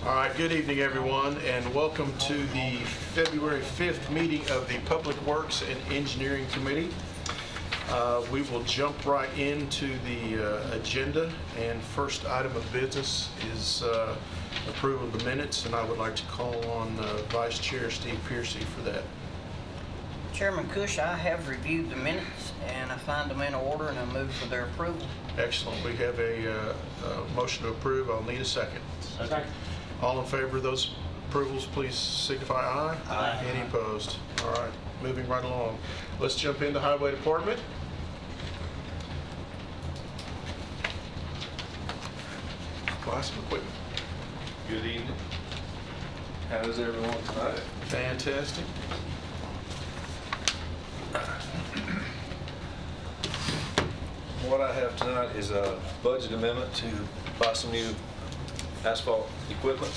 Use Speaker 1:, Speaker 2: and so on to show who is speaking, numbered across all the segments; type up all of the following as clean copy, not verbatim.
Speaker 1: All right, good evening, everyone, and welcome to the February 5th meeting of the Public Works and Engineering Committee. We will jump right into the agenda, and first item of business is approval of the minutes, and I would like to call on Vice Chair Steve Piercy for that.
Speaker 2: Chairman Cush, I have reviewed the minutes and I find them in order and I move for their approval.
Speaker 1: Excellent. We have a motion to approve. I'll need a second.
Speaker 3: Second.
Speaker 1: All in favor of those approvals, please signify aye.
Speaker 2: Aye.
Speaker 1: Any opposed? All right, moving right along. Let's jump into Highway Department. Buy some equipment.
Speaker 3: Good evening. How is everyone tonight?
Speaker 1: Fantastic.
Speaker 3: What I have tonight is a budget amendment to buy some new asphalt equipment.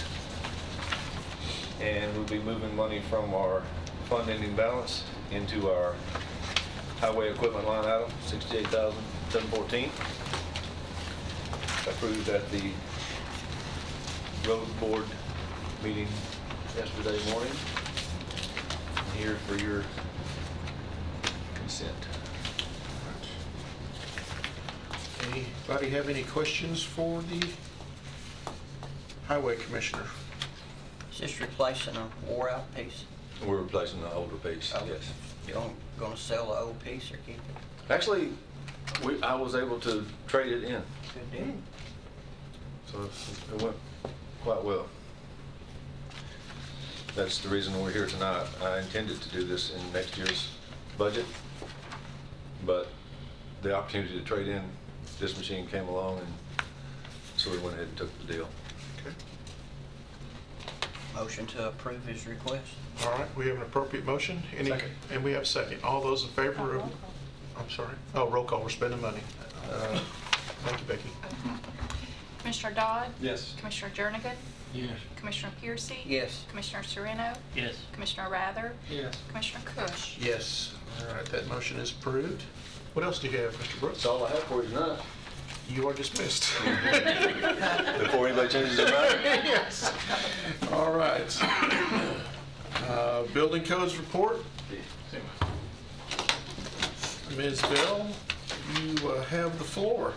Speaker 3: And we'll be moving money from our fund ending balance into our highway equipment line item, $68,714. Approved at the road board meeting yesterday morning. I'm here for your consent.
Speaker 1: Anybody have any questions for the Highway Commissioner?
Speaker 2: Is this replacing a wore out piece?
Speaker 3: We're replacing the older piece,
Speaker 2: Oh,
Speaker 3: yes.
Speaker 2: You're gonna sell the old piece or keep it?
Speaker 3: Actually, I was able to trade it in,
Speaker 2: Good deal.
Speaker 3: so it went quite well. That's the reason we're here tonight. I intended to do this in next year's budget, but the opportunity to trade in this machine came along, and so we went ahead and took the deal.
Speaker 1: Okay.
Speaker 2: Motion to approve his request.
Speaker 1: All right, we have an appropriate motion.
Speaker 3: Second.
Speaker 1: And we have a second. All those in favor of, I'm sorry. Oh, roll call, we're spending money. Thank you, Becky.
Speaker 4: Commissioner Dodd?
Speaker 3: Yes.
Speaker 4: Commissioner Jernigan?
Speaker 5: Yes.
Speaker 4: Commissioner Piercy?
Speaker 2: Yes.
Speaker 4: Commissioner Sereno?
Speaker 5: Yes.
Speaker 4: Commissioner Rather?
Speaker 5: Yes.
Speaker 4: Commissioner Cush?
Speaker 1: Yes. All right, that motion is approved. What else do you have, Mr. Brooks?
Speaker 3: That's all I have for you tonight.
Speaker 1: You are dismissed.
Speaker 3: Before anybody changes their mind.
Speaker 1: Yes. All right. Building codes report. Ms. Bell, you have the floor.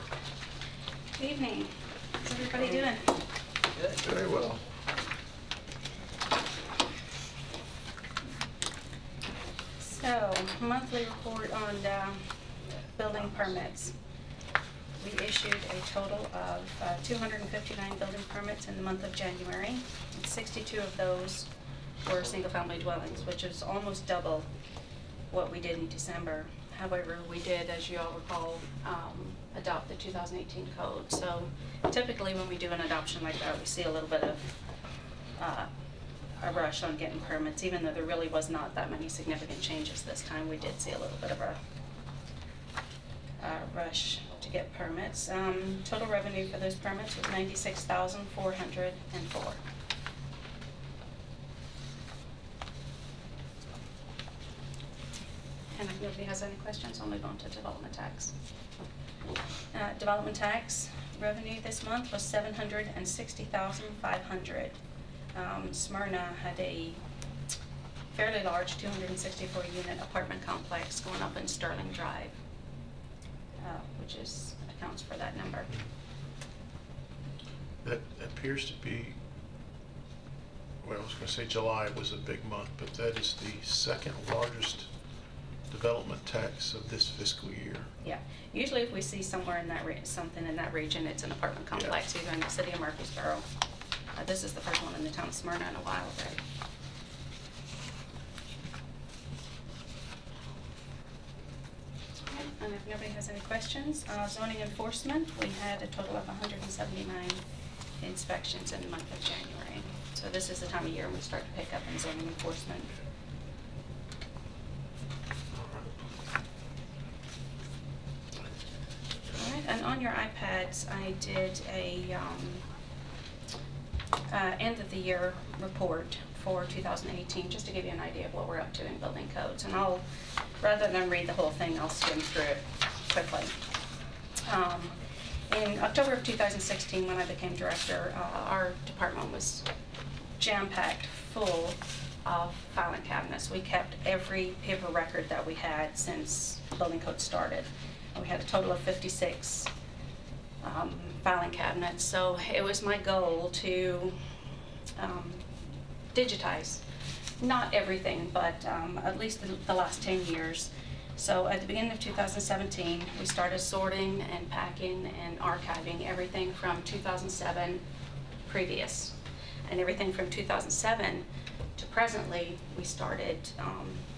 Speaker 6: Good evening. How's everybody doing?
Speaker 2: Good.
Speaker 1: Very well.
Speaker 6: So, monthly report on building permits. We issued a total of 259 building permits in the month of January. 62 of those were single-family dwellings, which is almost double what we did in December. However, we did, as you all recall, adopt the 2018 code. So typically when we do an adoption like that, we see a little bit of a rush on getting permits. Even though there really was not that many significant changes this time, we did see a little bit of a rush to get permits. Total revenue for those permits was $96,404. And if nobody has any questions, I'll move on to development tax. Development tax revenue this month was $760,500. Smyrna had a fairly large 264-unit apartment complex going up in Sterling Drive, which accounts for that number.
Speaker 1: That appears to be, well, I was going to say July was a big month, but that is the second largest development tax of this fiscal year.
Speaker 6: Yeah, usually if we see somewhere in that something in that region, it's an apartment complex, either in the city of Murfreesboro. This is the first one in the town of Smyrna in a while, right? And if nobody has any questions, zoning enforcement, we had a total of 179 inspections in the month of January. So this is the time of year when we start to pick up in zoning enforcement. All right, and on your iPads, I did a end of the year report for 2018, just to give you an idea of what we're up to in building codes. And I'll, rather than read the whole thing, I'll skim through it quickly. In October of 2016, when I became director, our department was jam-packed full of filing cabinets. We kept every paper record that we had since building code started. And we had a total of 56 filing cabinets. So it was my goal to digitize, not everything, but at least the last 10 years. So at the beginning of 2017, we started sorting and packing and archiving everything from 2007 previous. And everything from 2007 to presently, we started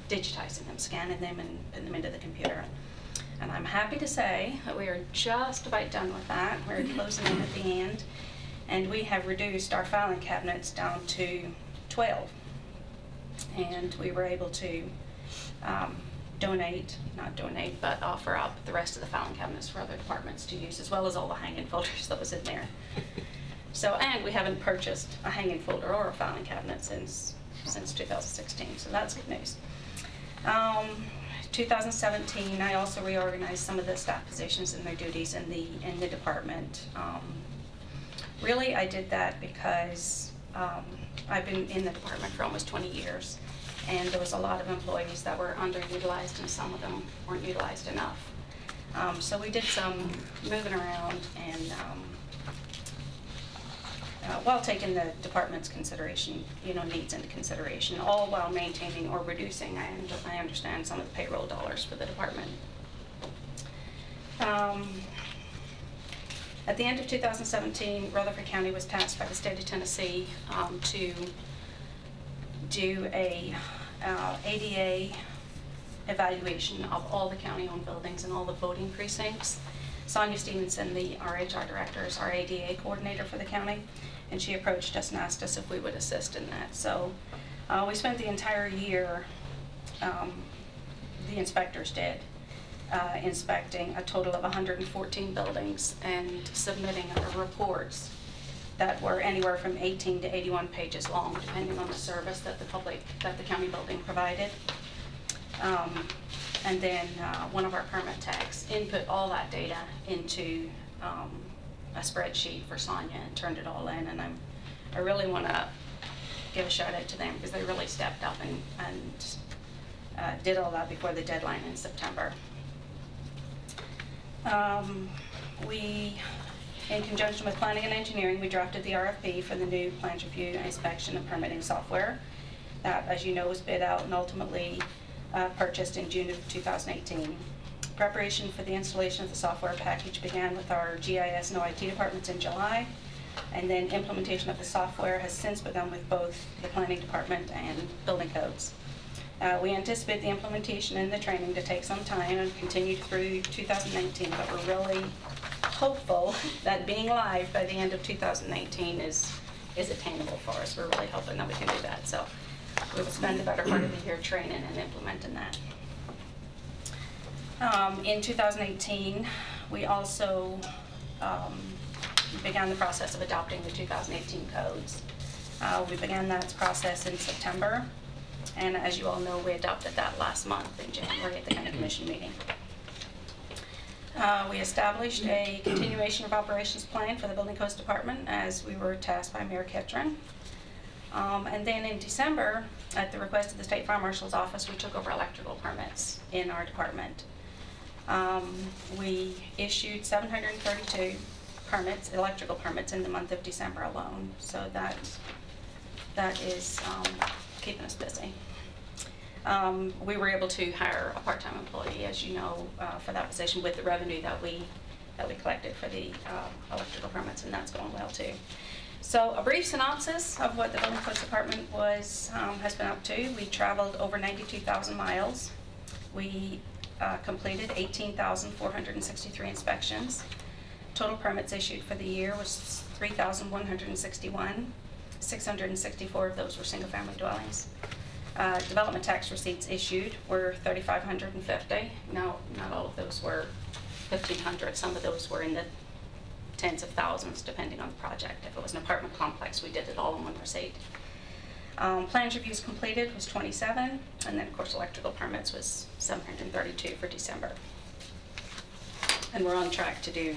Speaker 6: digitizing them, scanning them, and putting them into the computer. And I'm happy to say that we are just about done with that. We're closing in at the end. And we have reduced our filing cabinets down to 12. And we were able to but offer up the rest of the filing cabinets for other departments to use, as well as all the hanging folders that was in there. So, and we haven't purchased a hanging folder or a filing cabinet since 2016, so that's good news. 2017, I also reorganized some of the staff positions and their duties in the department. Really, I did that because I've been in the department for almost 20 years, and there was a lot of employees that were underutilized, and some of them weren't utilized enough. So we did some moving around, and while taking the department's consideration, needs into consideration, all while maintaining or reducing, I understand, some of the payroll dollars for the department. At the end of 2017, Rutherford County was tasked by the state of Tennessee to do a ADA evaluation of all the county-owned buildings and all the voting precincts. Sonia Stevenson, our HR director, is our ADA coordinator for the county, and she approached us and asked us if we would assist in that. So we spent the entire year, the inspectors did, inspecting a total of 114 buildings and submitting reports that were anywhere from 18 to 81 pages long, depending on the service that the county building provided. And then one of our permit techs input all that data into a spreadsheet for Sonia and turned it all in. And I really want to give a shout out to them because they really stepped up and did all that before the deadline in September. In conjunction with planning and engineering, we drafted the RFP for the new plans review, inspection, and permitting software. That, as you know, was bid out and ultimately purchased in June of 2018. Preparation for the installation of the software package began with our GIS and OIT departments in July, and then implementation of the software has since begun with both the planning department and building codes. We anticipate the implementation and the training to take some time and continue through 2019, but we're really hopeful that being live by the end of 2019 is attainable for us. We're really hoping that we can do that. So we will spend the better part of the year training and implementing that. In 2018, we also began the process of adopting the 2018 codes. We began that process in September, and as you all know, we adopted that last month in January at the county commission meeting. We established a continuation of operations plan for the Building Codes Department as we were tasked by Mayor Ketron. And then in December, at the request of the State Fire Marshal's office, we took over electrical permits in our department. We issued 732 permits, electrical permits, in the month of December alone. So that is keeping us busy. We were able to hire a part-time employee, as you know, for that position with the revenue that we collected for the electrical permits, and that's going well too. So a brief synopsis of what the Building Codes Department has been up to. We traveled over 92,000 miles. We completed 18,463 inspections. Total permits issued for the year was 3,161. 664 of those were single-family dwellings. Development tax receipts issued were 3,550. Now, not all of those were 1,500. Some of those were in the tens of thousands, depending on the project. If it was an apartment complex, we did it all in one receipt. Plans reviews completed was 27, and then, of course, electrical permits was 732 for December. And we're on track to do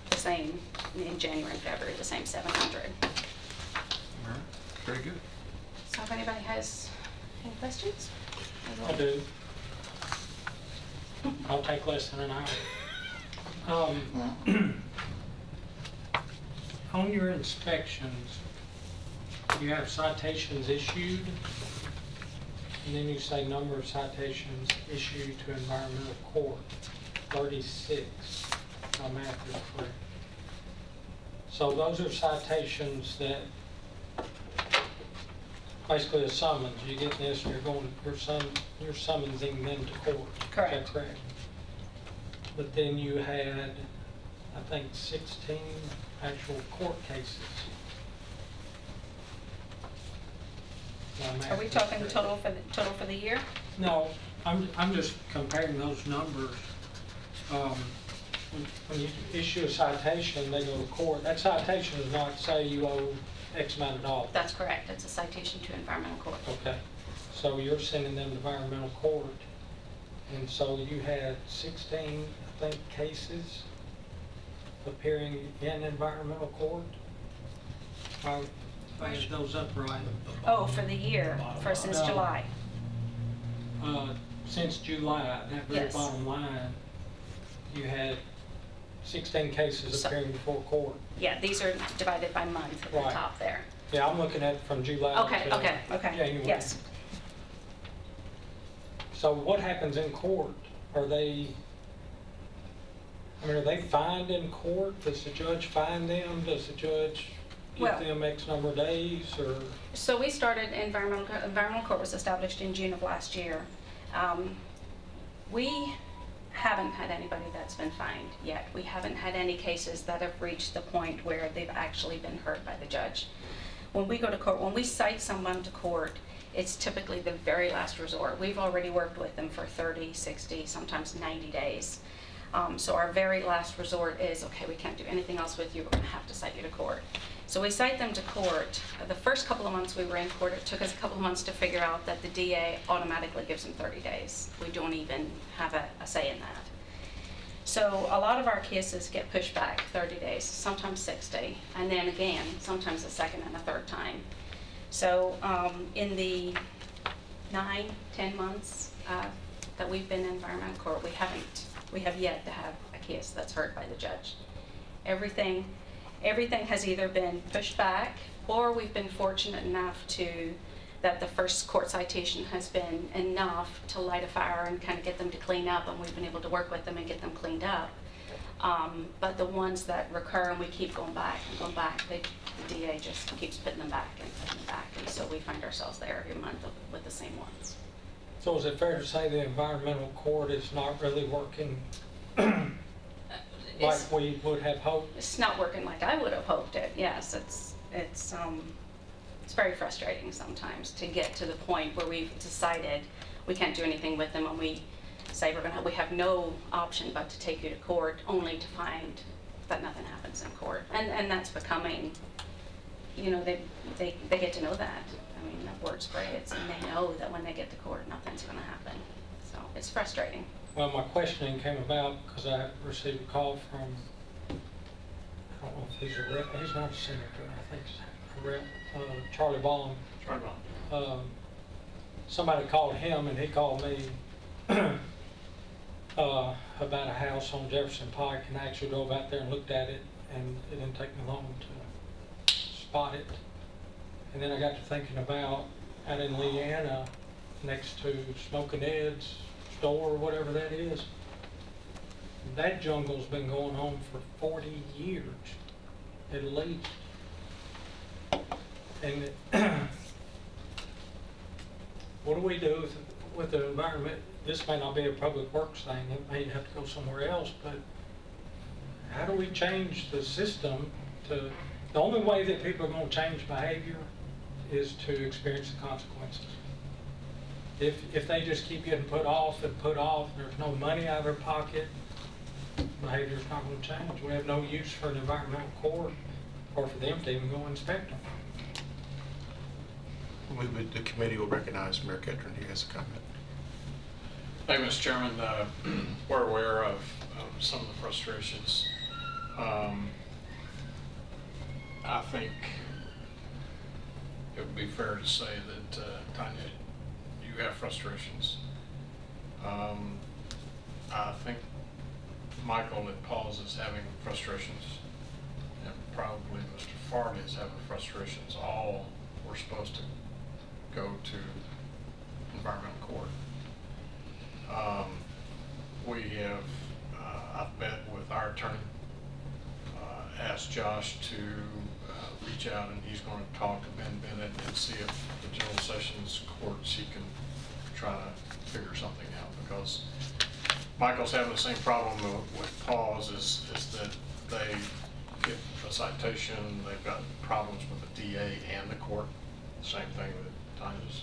Speaker 6: the same in January and February, the same 700.
Speaker 1: All right, very good.
Speaker 6: So if anybody has any questions?
Speaker 5: I do. I'll take less than an hour. On your inspections, you have citations issued, and then you say number of citations issued to environmental court, 36, if my math is correct. So those are citations that, basically a summons, you get this, and you're summoning them to court.
Speaker 6: Correct.
Speaker 5: Is that correct? But then you had, I think, 16 actual court cases.
Speaker 6: Are we talking total for the year?
Speaker 5: No, I'm just comparing those numbers. When you issue a citation, they go to court. That citation does not say you owe X amount of dollars.
Speaker 6: That's correct. It's a citation to environmental court.
Speaker 5: Okay, so you're sending them to environmental court, and so you had 16, I think, cases appearing in environmental court? If I had those up right.
Speaker 6: Oh, for the year, since
Speaker 5: No.
Speaker 6: July.
Speaker 5: Since July, that very
Speaker 6: Yes.
Speaker 5: bottom line, you had 16 cases
Speaker 6: So-
Speaker 5: appearing before court.
Speaker 6: Yeah, these are divided by month at the
Speaker 5: Right.
Speaker 6: top there.
Speaker 5: Yeah, I'm looking at from July
Speaker 6: Okay,
Speaker 5: to
Speaker 6: okay,
Speaker 5: January.
Speaker 6: yes.
Speaker 5: So what happens in court? Are they fined in court? Does the judge fine them? Does the judge
Speaker 6: Well-
Speaker 5: give them X number of days, or?
Speaker 6: So we started, environmental court was established in June of last year. We haven't had anybody that's been fined yet. We haven't had any cases that have reached the point where they've actually been heard by the judge. When we go to court, when we cite someone to court, it's typically the very last resort. We've already worked with them for 30, 60, sometimes 90 days. So our very last resort is, okay, we can't do anything else with you, we're gonna have to cite you to court. So we cite them to court. The first couple of months we were in court, it took us a couple of months to figure out that the DA automatically gives them 30 days. We don't even have a say in that. So a lot of our cases get pushed back 30 days, sometimes 60, and then again, sometimes a second and a third time. So in the 9, 10 months that we've been in environmental court, we have yet to have a case that's heard by the judge. Everything has either been pushed back, or we've been fortunate enough that the first court citation has been enough to light a fire and kind of get them to clean up, and we've been able to work with them and get them cleaned up. But the ones that recur and we keep going back, the DA just keeps putting them back and putting them back, and so we find ourselves there every month with the same ones.
Speaker 5: So is it fair to say the environmental court is not really working like we would have hoped?
Speaker 6: It's not working like I would have hoped it. Yes, it's very frustrating sometimes to get to the point where we've decided we can't do anything with them, and we say we have no option but to take you to court, only to find that nothing happens in court. And that's becoming, they get to know that. I mean, that word spreads, and they know that when they get to court, nothing's going to happen. So it's frustrating.
Speaker 5: Well, my questioning came about because I received a call from, I don't know if he's a rep, he's not a senator, I think he's a rep, Charlie Baum. Somebody called him and he called me about a house on Jefferson Pike, and I actually drove out there and looked at it, and it didn't take me long to spot it. And then I got to thinking about out in Leanna, next to Smoking Ed's store, or whatever that is. That jungle's been going on for 40 years, at least. And what do we do with the environment? This may not be a public works thing, it may have to go somewhere else, but how do we change the system to, the only way that people are going to change behavior is to experience the consequences. If they just keep getting put off, there's no money out of their pocket, behavior's not going to change. We have no use for an environmental court or for them to even go inspect them.
Speaker 1: The committee will recognize Mayor Ketron. He has a comment.
Speaker 7: Hey, Mr. Chairman, we're aware of some of the frustrations. I think it would be fair to say that, Tanya, you have frustrations. I think Michael at Paul's is having frustrations, and probably Mr. Farley is having frustrations. All we're supposed to go to environmental court. We have, I've met with our attorney, asked Josh to reach out, and he's going to talk to Ben Bennett and see if the General Sessions courts, he can try to figure something out, because Michael's having the same problem with Paul's is that they get a citation, they've got problems with the DA and the court, same thing that Tanya's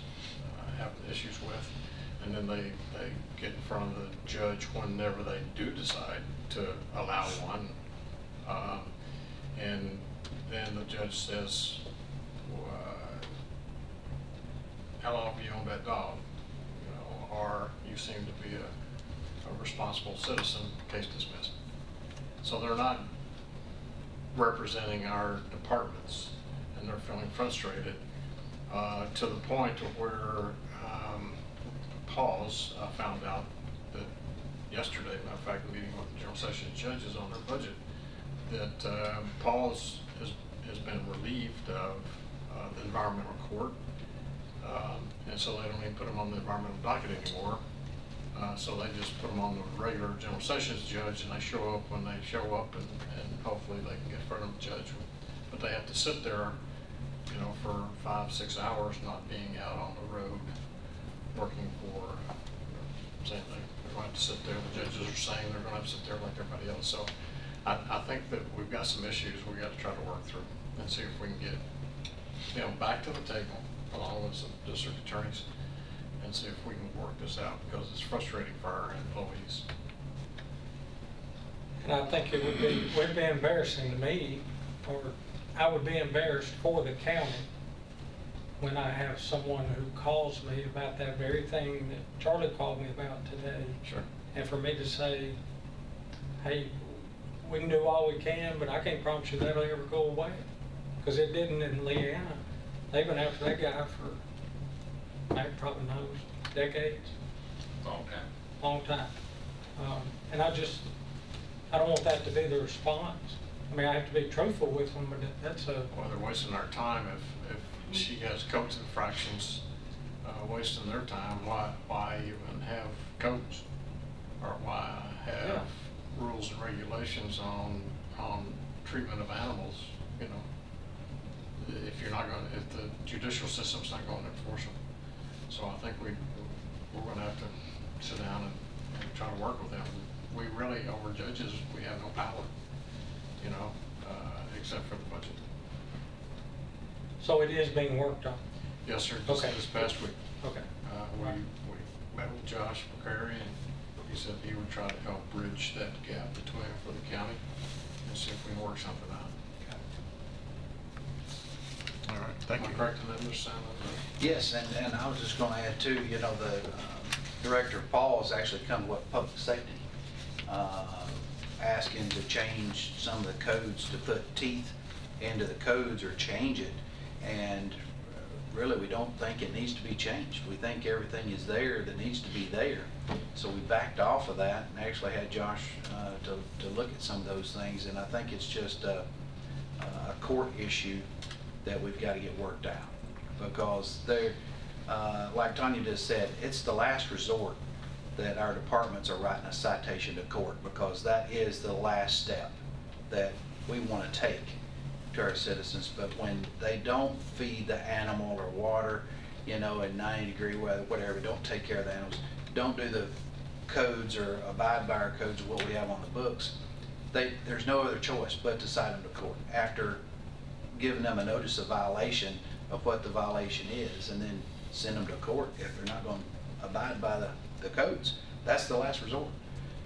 Speaker 7: having issues with. And then they get in front of the judge whenever they do decide to allow one. And then the judge says, how long have you owned that dog? You know, or you seem to be a responsible citizen, case dismissed. So they're not representing our departments, and they're feeling frustrated to the point of where Paul's found out that yesterday, matter of fact, meeting with the General Sessions judges on their budget, that Paul's has been relieved of the environmental court, and so they don't even put him on the environmental docket anymore. So they just put them on the regular General Sessions judge, and they show up when they show up, and hopefully they can get in front of the judge. But they have to sit there, you know, for 5-6 hours, not being out on the road, working for, same thing. They're going to have to sit there. The judges are saying they're going to have to sit there like everybody else. So I think that we've got some issues we've got to try to work through and see if we can get, you know, back to the table along with some district attorneys and see if we can work this out, because it's frustrating for our employees.
Speaker 5: And I think it would be embarrassing to me, or I would be embarrassed for the county when I have someone who calls me about that very thing that Charlie called me about today.
Speaker 7: Sure.
Speaker 5: And for me to say, hey, we can do all we can, but I can't promise you that'll ever go away. Because it didn't in Leanna. They've been after that guy for, Mike probably knows, decades.
Speaker 7: Long time.
Speaker 5: Long time. And I don't want that to be the response. I mean, I have to be truthful with them, but that's a...
Speaker 7: Well, they're wasting our time. If she has codes infractions, wasting their time, why even have codes? Or why have rules and regulations on treatment of animals, you know, if you're not going to, if the judicial system's not going to enforce them. So I think we're going to have to sit down and try to work with them. We really, over judges, we have no power, you know, except for the budget.
Speaker 5: So it is being worked on?
Speaker 7: Yes, sir.
Speaker 5: Okay.
Speaker 7: This past week.
Speaker 5: Okay.
Speaker 7: We met with Josh McCrary, and he said he would try to help bridge that gap between for the county and see if we can work something out.
Speaker 1: All right, thank you.
Speaker 7: Am I correct in that, Mr. Sandlin?
Speaker 8: Yes, and I was just going to add too, you know, the director of Paul has actually come to public safety, asking to change some of the codes, to put teeth into the codes or change it. And really, we don't think it needs to be changed. We think everything is there that needs to be there. So we backed off of that and actually had Josh to look at some of those things. And I think it's just a court issue that we've got to get worked out, because they're, like Tanya just said, it's the last resort that our departments are writing a citation to court, because that is the last step that we want to take to our citizens. But when they don't feed the animal or water, you know, in 90-degree weather, whatever, don't take care of the animals, don't do the codes or abide by our codes of what we have on the books, there's no other choice but to cite them to court after giving them a notice of violation of what the violation is, and then send them to court if they're not going to abide by the codes. That's the last resort.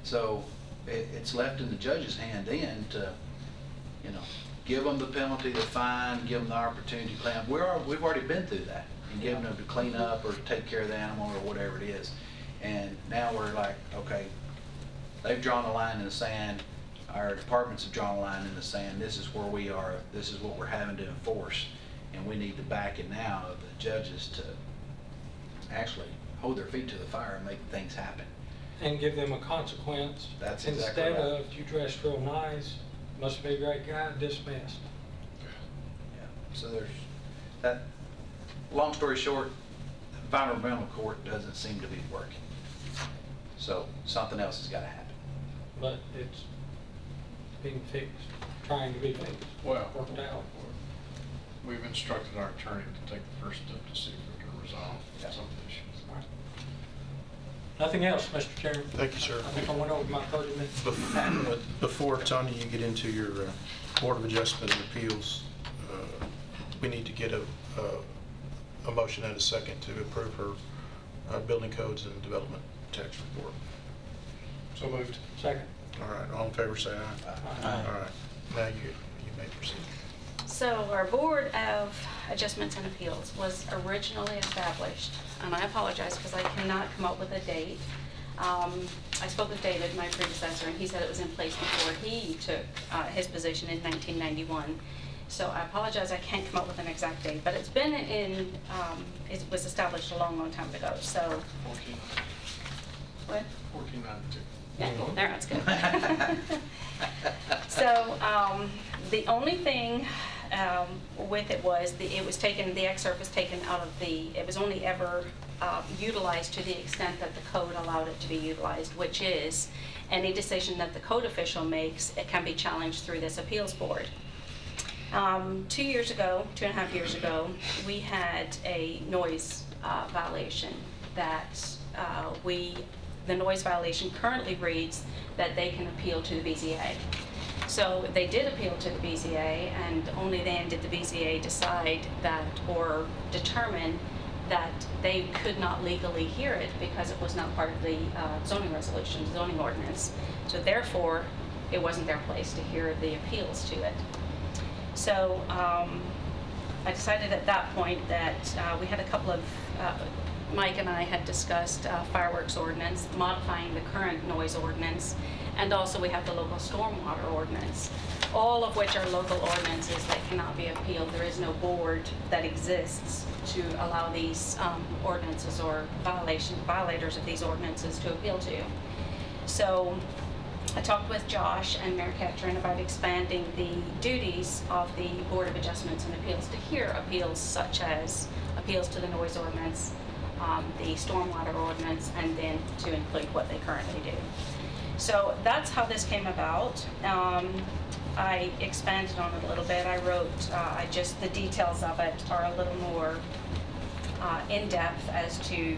Speaker 8: So it's left in the judge's hand then to, you know, give them the penalty, the fine, give them the opportunity to clean up. We've already been through that, and given them to clean up or take care of the animal or whatever it is. And now we're like, okay, they've drawn a line in the sand, our departments have drawn a line in the sand, this is where we are, this is what we're having to enforce. And we need the backing now of the judges to actually hold their feet to the fire and make things happen.
Speaker 5: And give them a consequence.
Speaker 8: That's exactly
Speaker 5: Instead
Speaker 8: right.
Speaker 5: of, you dressed real nice, must be a great guy, dismissed.
Speaker 8: Yeah, so there's that. Long story short, environmental court doesn't seem to be working. So something else has got to happen.
Speaker 5: But it's being fixed, trying to be fixed,
Speaker 7: Well,
Speaker 5: worked out.
Speaker 7: we've instructed our attorney to take the first step to see if we can resolve
Speaker 8: Yeah.
Speaker 7: some of the issues.
Speaker 5: Nothing else, Mr. Chairman?
Speaker 1: Thank you, sir.
Speaker 5: I think I went over my 30 minutes.
Speaker 1: Before, Tanya, you get into your Board of Adjustment and Appeals, we need to get a motion and a second to approve her building codes and development tax report.
Speaker 7: So moved.
Speaker 5: Second.
Speaker 1: All right, all in favor, say aye.
Speaker 2: Aye.
Speaker 1: All right, now you may proceed.
Speaker 6: So our Board of Adjustments and Appeals was originally established, and I apologize because I cannot come up with a date. I spoke with David, my predecessor, and he said it was in place before he took his position in 1991. So I apologize, I can't come up with an exact date, but it's been in, it was established a long, long time ago, so.
Speaker 7: 14.
Speaker 6: What?
Speaker 7: 1492.
Speaker 6: Yeah, there, that's good. So, the only thing with it was, it was taken, the excerpt was taken out of it was only ever utilized to the extent that the code allowed it to be utilized, which is any decision that the code official makes, it can be challenged through this appeals board. 2 years ago, 2.5 years ago, we had a noise violation that the noise violation currently reads that they can appeal to the BZA. So they did appeal to the BZA, and only then did the BZA decide that, or determine that they could not legally hear it because it was not part of the zoning resolution, zoning ordinance. So therefore, it wasn't their place to hear the appeals to it. So I decided at that point that we had a couple of, Mike and I had discussed fireworks ordinance, modifying the current noise ordinance, and also we have the local stormwater ordinance, all of which are local ordinances that cannot be appealed. There is no board that exists to allow these ordinances or violators of these ordinances to appeal to. So I talked with Josh and Mayor Catron about expanding the duties of the Board of Adjustments and Appeals to hear appeals such as appeals to the noise ordinance, the stormwater ordinance, and then to include what they currently do. So that's how this came about. I expanded on it a little bit. I wrote, the details of it are a little more in-depth as to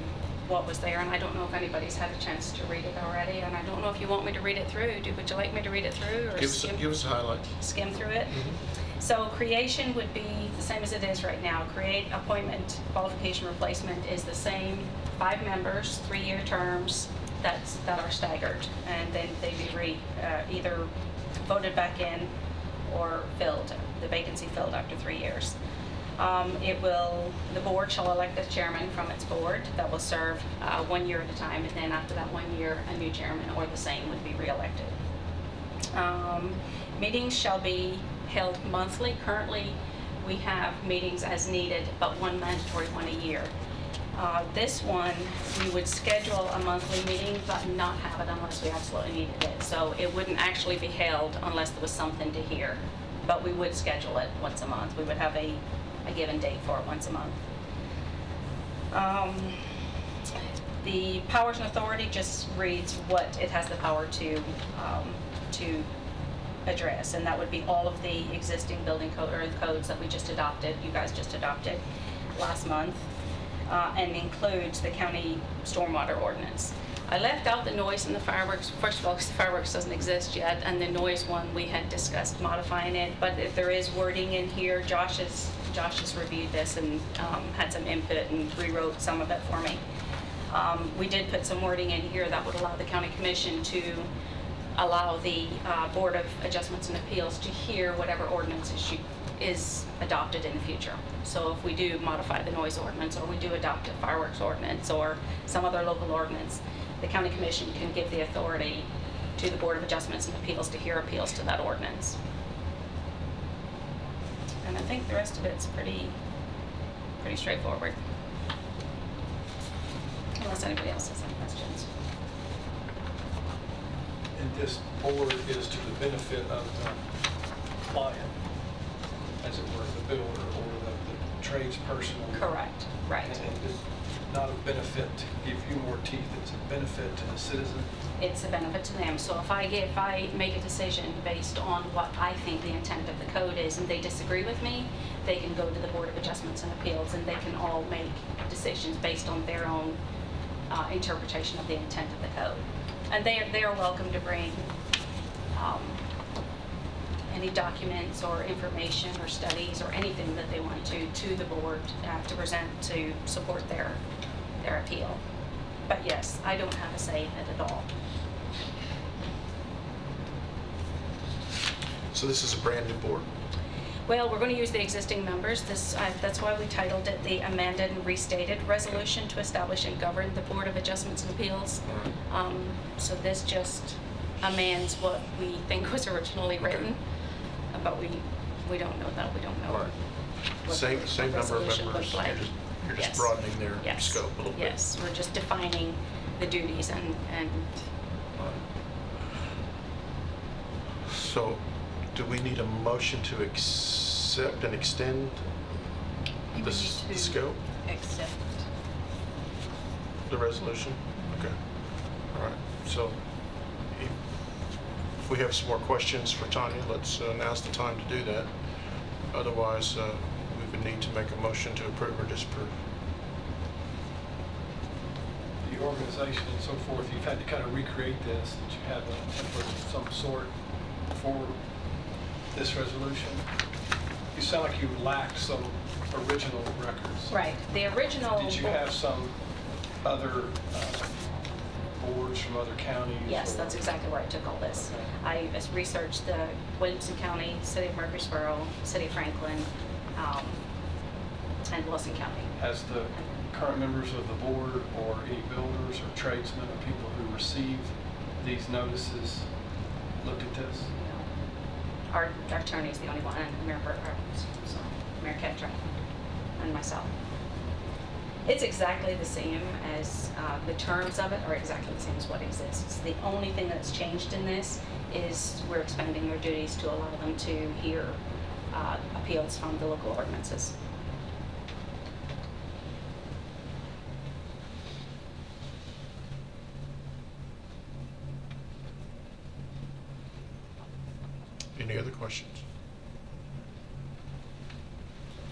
Speaker 6: what was there, and I don't know if anybody's had a chance to read it already, and I don't know if you want me to read it through. Would you like me to read it through, or
Speaker 1: Give us a highlight.
Speaker 6: skim through it? So creation would be the same as it is right now. Create, appointment, qualification, replacement is the same. 5 members, 3-year terms that are staggered, and then they be either voted back in or filled, the vacancy filled after 3 years. The board shall elect a chairman from its board that will serve 1 year at a time, and then after that 1 year, a new chairman or the same would be re-elected. Meetings shall be held monthly. Currently, we have meetings as needed, but one mandatory, one a year. This one, we would schedule a monthly meeting, but not have it unless we absolutely needed it. So it wouldn't actually be held unless there was something to hear, but we would schedule it once a month. We would have a given date for it once a month. The powers and authority just reads what it has the power to address, and that would be all of the existing building code or codes that we just adopted, you guys just adopted last month, and includes the county stormwater ordinance. I left out the noise and the fireworks, first of all, because the fireworks doesn't exist yet, and the noise one, we had discussed modifying it, but if there is wording in here, Josh has reviewed this and had some input and rewrote some of it for me. We did put some wording in here that would allow the county commission to allow the Board of Adjustments and Appeals to hear whatever ordinances is adopted in the future. So if we do modify the noise ordinance, or we do adopt a fireworks ordinance, or some other local ordinance, the county commission can give the authority to the Board of Adjustments and Appeals to hear appeals to that ordinance. And I think the rest of it's pretty straightforward. Unless anybody else has any questions.
Speaker 9: And this board is to the benefit of the client, as it were, the builder or the tradesperson.
Speaker 6: Correct, right.
Speaker 9: And it's not a benefit to give you more teeth, it's a benefit to the citizen.
Speaker 6: It's a benefit to them. So if I make a decision based on what I think the intent of the code is and they disagree with me, they can go to the Board of Adjustments and Appeals and they can all make decisions based on their own interpretation of the intent of the code. And they are welcome to bring any documents or information or studies or anything that they want to the board to present to support their appeal. But yes, I don't have a say in it at all.
Speaker 1: So this is a brand new board.
Speaker 6: Well, we're going to use the existing members. That's why we titled it the Amended and Restated Resolution to Establish and Govern the Board of Adjustments and Appeals. So this just amends what we think was originally written, but we don't know that. We don't know.
Speaker 1: Right.
Speaker 6: what
Speaker 1: Same
Speaker 6: the
Speaker 1: number of
Speaker 6: resolution
Speaker 1: members.
Speaker 6: looked like.
Speaker 1: You're just
Speaker 6: Yes.
Speaker 1: broadening their
Speaker 6: Yes.
Speaker 1: scope a little bit.
Speaker 6: Yes, we're just defining the duties and
Speaker 1: So, do we need a motion to accept and extend
Speaker 4: You
Speaker 1: the
Speaker 4: would need
Speaker 1: the
Speaker 4: to
Speaker 1: scope,
Speaker 4: accept.
Speaker 1: the resolution? Okay. All right. So, if we have some more questions for Tanya, let's now's the time to do that. Otherwise, we would need to make a motion to approve or disapprove.
Speaker 9: The organization and so forth, you've had to kind of recreate this, that you have a template of some sort for this resolution. You sound like you lacked some original records.
Speaker 6: right. The original.
Speaker 9: Did you have some other boards from other counties?
Speaker 6: Yes,
Speaker 9: or-
Speaker 6: that's exactly where I took all this.
Speaker 9: Okay.
Speaker 6: I just researched the Williamson County, City of Murfreesboro, City of Franklin, and Wilson County.
Speaker 9: Has the current members of the board or any builders or tradesmen or people who receive these notices looked at this?
Speaker 6: Our attorney's the only one, and Mayor Ketra, and myself. It's exactly the same as, the terms of it are exactly the same as what exists. The only thing that's changed in this is we're expanding their duties to allow them to hear appeals from the local ordinances.
Speaker 1: Any other questions?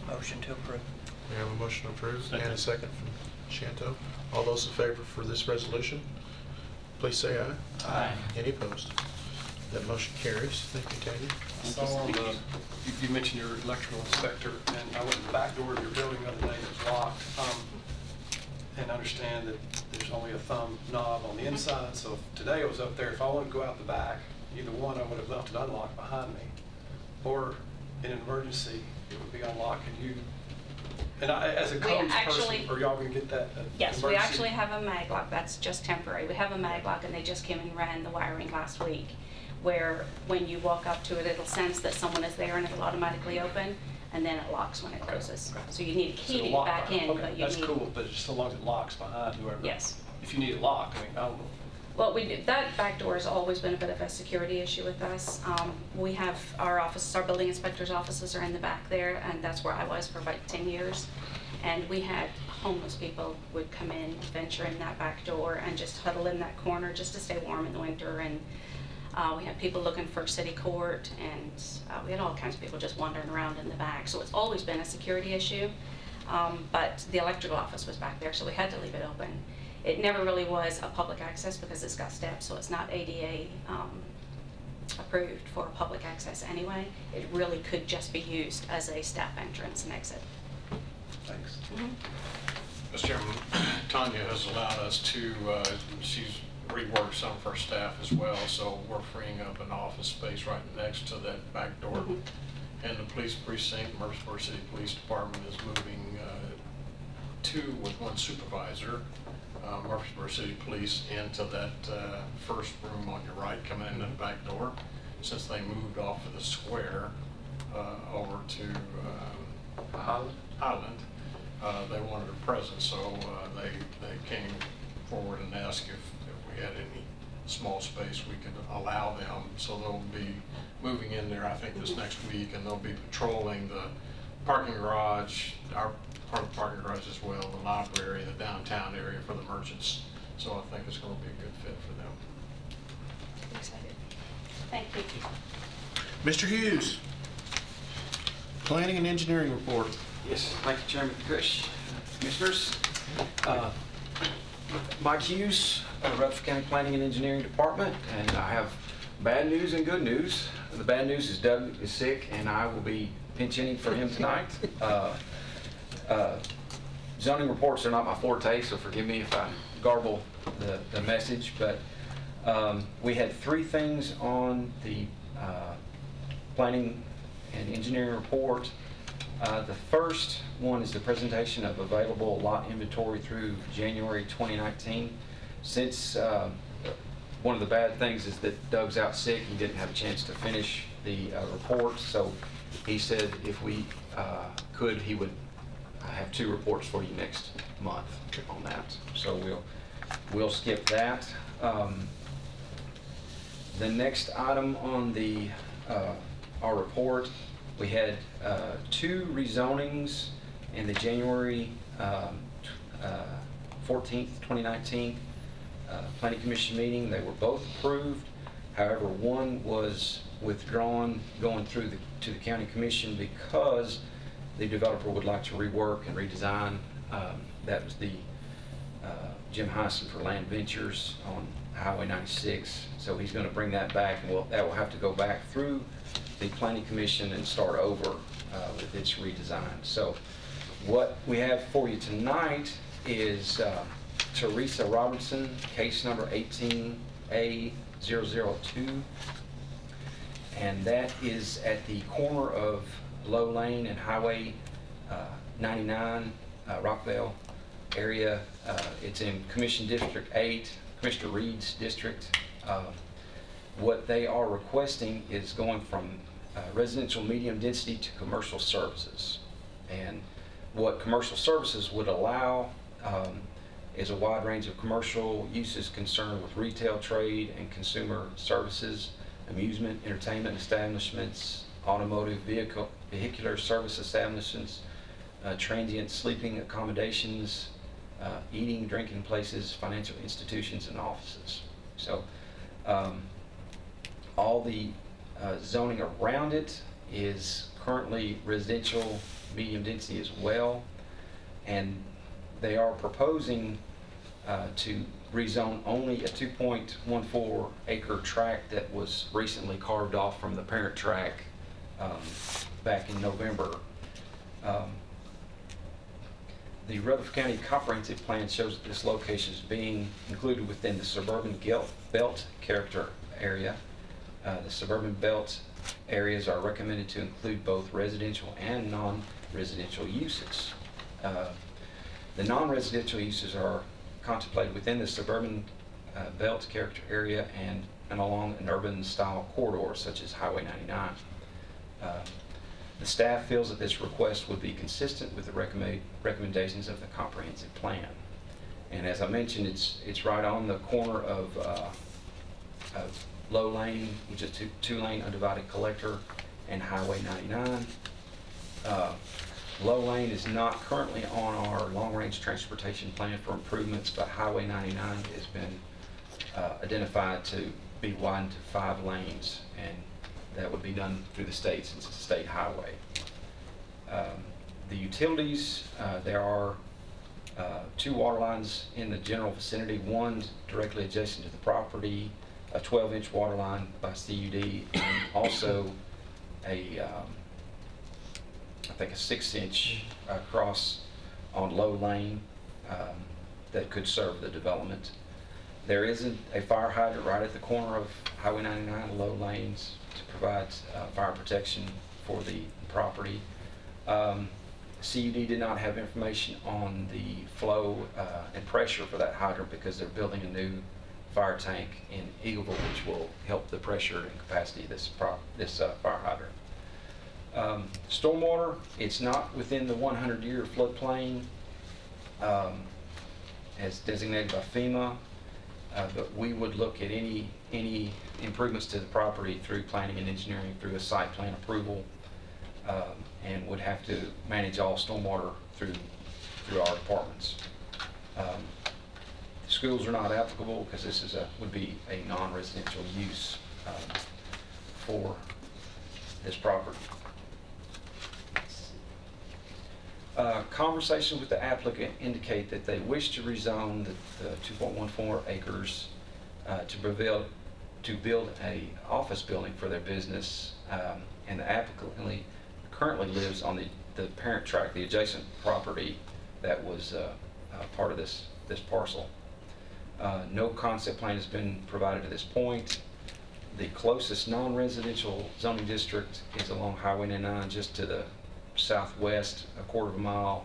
Speaker 2: Motion to approve.
Speaker 1: We have a motion to approve and a second from Shanto. All those in favor for this resolution, please say aye.
Speaker 2: Aye.
Speaker 1: Any opposed? That motion carries. Thank you, Tanya.
Speaker 9: So on the, you mentioned your electrical inspector, and I went to the back door of your building the other day, it was locked. And understand that there's only a thumb knob on the inside, so if today I was up there, if I wanted to go out the back, either one, I would have left it unlocked behind me. Or in an emergency, it would be unlocked, and you, and I, as a
Speaker 6: We
Speaker 9: codes
Speaker 6: actually-
Speaker 9: person, are y'all gonna get that?
Speaker 6: Yes, we
Speaker 9: emergency?
Speaker 6: actually have a mag lock. That's just temporary. We have a mag lock, and they just came and ran the wiring last week, where when you walk up to it, it'll sense that someone is there and it'll automatically open, and then it locks when it
Speaker 9: Okay,
Speaker 6: closes.
Speaker 9: okay.
Speaker 6: So you need a
Speaker 9: So
Speaker 6: key to
Speaker 9: it'll
Speaker 6: get
Speaker 9: lock
Speaker 6: back
Speaker 9: behind.
Speaker 6: in,
Speaker 9: Okay,
Speaker 6: but you
Speaker 9: that's
Speaker 6: need.
Speaker 9: cool, but just so long as it locks behind whoever.
Speaker 6: Yes.
Speaker 9: If you need it locked, I mean, I don't know.
Speaker 6: Well, that back door has always been a bit of a security issue with us. We have our offices, our building inspector's offices are in the back there, and that's where I was for about 10 years. And we had homeless people would come in, venture in that back door, and just huddle in that corner just to stay warm in the winter. And we had people looking for city court, and we had all kinds of people just wandering around in the back. So it's always been a security issue. But the electrical office was back there, so we had to leave it open. It never really was a public access because it's got steps, so it's not ADA approved for public access anyway. It really could just be used as a staff entrance and exit.
Speaker 9: Thanks.
Speaker 7: Mr. Chairman, Tanya has allowed us to, she's reworked some of her staff as well, so we're freeing up an office space right next to that back door. And the police precinct, Murfreesboro City Police Department is moving 2 with 1 supervisor, Murfreesboro City Police, into that first room on your right, coming in the back door. Since they moved off of the square over to Highland, they wanted a presence, so they came forward and asked if we had any small space we could allow them. So they'll be moving in there, I think, this next week, and they'll be patrolling the parking garage, our part of the parking garage as well, the library, the downtown area for the merchants. So I think it's going to be a good fit for them.
Speaker 6: Excited. Thank you.
Speaker 1: Mr. Hughes, Planning and Engineering Report.
Speaker 10: Yes, thank you, Chairman Cush. Commissioners, Mike Hughes, Rutherford County Planning and Engineering Department, and I have bad news and good news. The bad news is Doug is sick, and I will be pinch hitting for him tonight. Zoning reports are not my forte, so forgive me if I garble the message, but we had 3 things on the Planning and Engineering Report. The first one is the presentation of available lot inventory through January 2019. Since one of the bad things is that Doug's out sick, he didn't have a chance to finish the report, so he said if we could, he would have 2 reports for you next month on that. So we'll skip that. The next item on the our report, we had 2 rezonings in the January 14th, 2019 Planning Commission meeting. They were both approved. However, one was withdrawn going through to the County Commission because the developer would like to rework and redesign. That was the Jim Hyson for Land Ventures on Highway 96. So he's going to bring that back, and that will have to go back through the Planning Commission and start over with its redesign. So what we have for you tonight is Teresa Robertson, case number 18A002, and that is at the corner of Low Lane and Highway 99, Rockville area. It's in Commission District 8, Commissioner Reed's district. What they are requesting is going from residential medium density to commercial services. And what commercial services would allow is a wide range of commercial uses concerned with retail, trade, and consumer services, amusement, entertainment establishments, automotive, vehicular service establishments, transient sleeping accommodations, eating, drinking places, financial institutions, and offices. So all the zoning around it is currently residential medium density as well, and they are proposing to rezone only a 2.14 acre tract that was recently carved off from the parent tract back in November. The Rutherford County Comprehensive Plan shows that this location is being included within the suburban belt character area. The suburban belt areas are recommended to include both residential and non-residential uses. The non-residential uses are contemplated within the suburban belt character area and along an urban style corridor such as Highway 99. The staff feels that this request would be consistent with the recommendations of the comprehensive plan. And as I mentioned, it's right on the corner of Low Lane, which is two-lane undivided collector, and Highway 99. Low Lane is not currently on our long-range transportation plan for improvements, but Highway 99 has been identified to be widened to 5 lanes, and that would be done through the state since it's a state highway. The utilities, there are 2 water lines in the general vicinity, one directly adjacent to the property, a 12-inch water line by CUD, and also I think a 6-inch cross on Low Lane that could serve the development. There is a fire hydrant right at the corner of Highway 99 and Low Lanes to provide fire protection for the property. CUD did not have information on the flow and pressure for that hydrant because they're building a new fire tank in Eagleville, which will help the pressure and capacity of this fire hydrant. Stormwater, it's not within the 100-year floodplain as designated by FEMA, but we would look at any improvements to the property through planning and engineering through a site plan approval, and would have to manage all stormwater through our departments. Schools are not applicable because this would be a non-residential use for this property. Conversations with the applicant indicate that they wish to rezone the 2.14 acres to build a office building for their business, and the applicant currently lives on the parent tract, the adjacent property that was part of this parcel. No concept plan has been provided at this point. The closest non-residential zoning district is along Highway 99, just to the southwest, a quarter of a mile.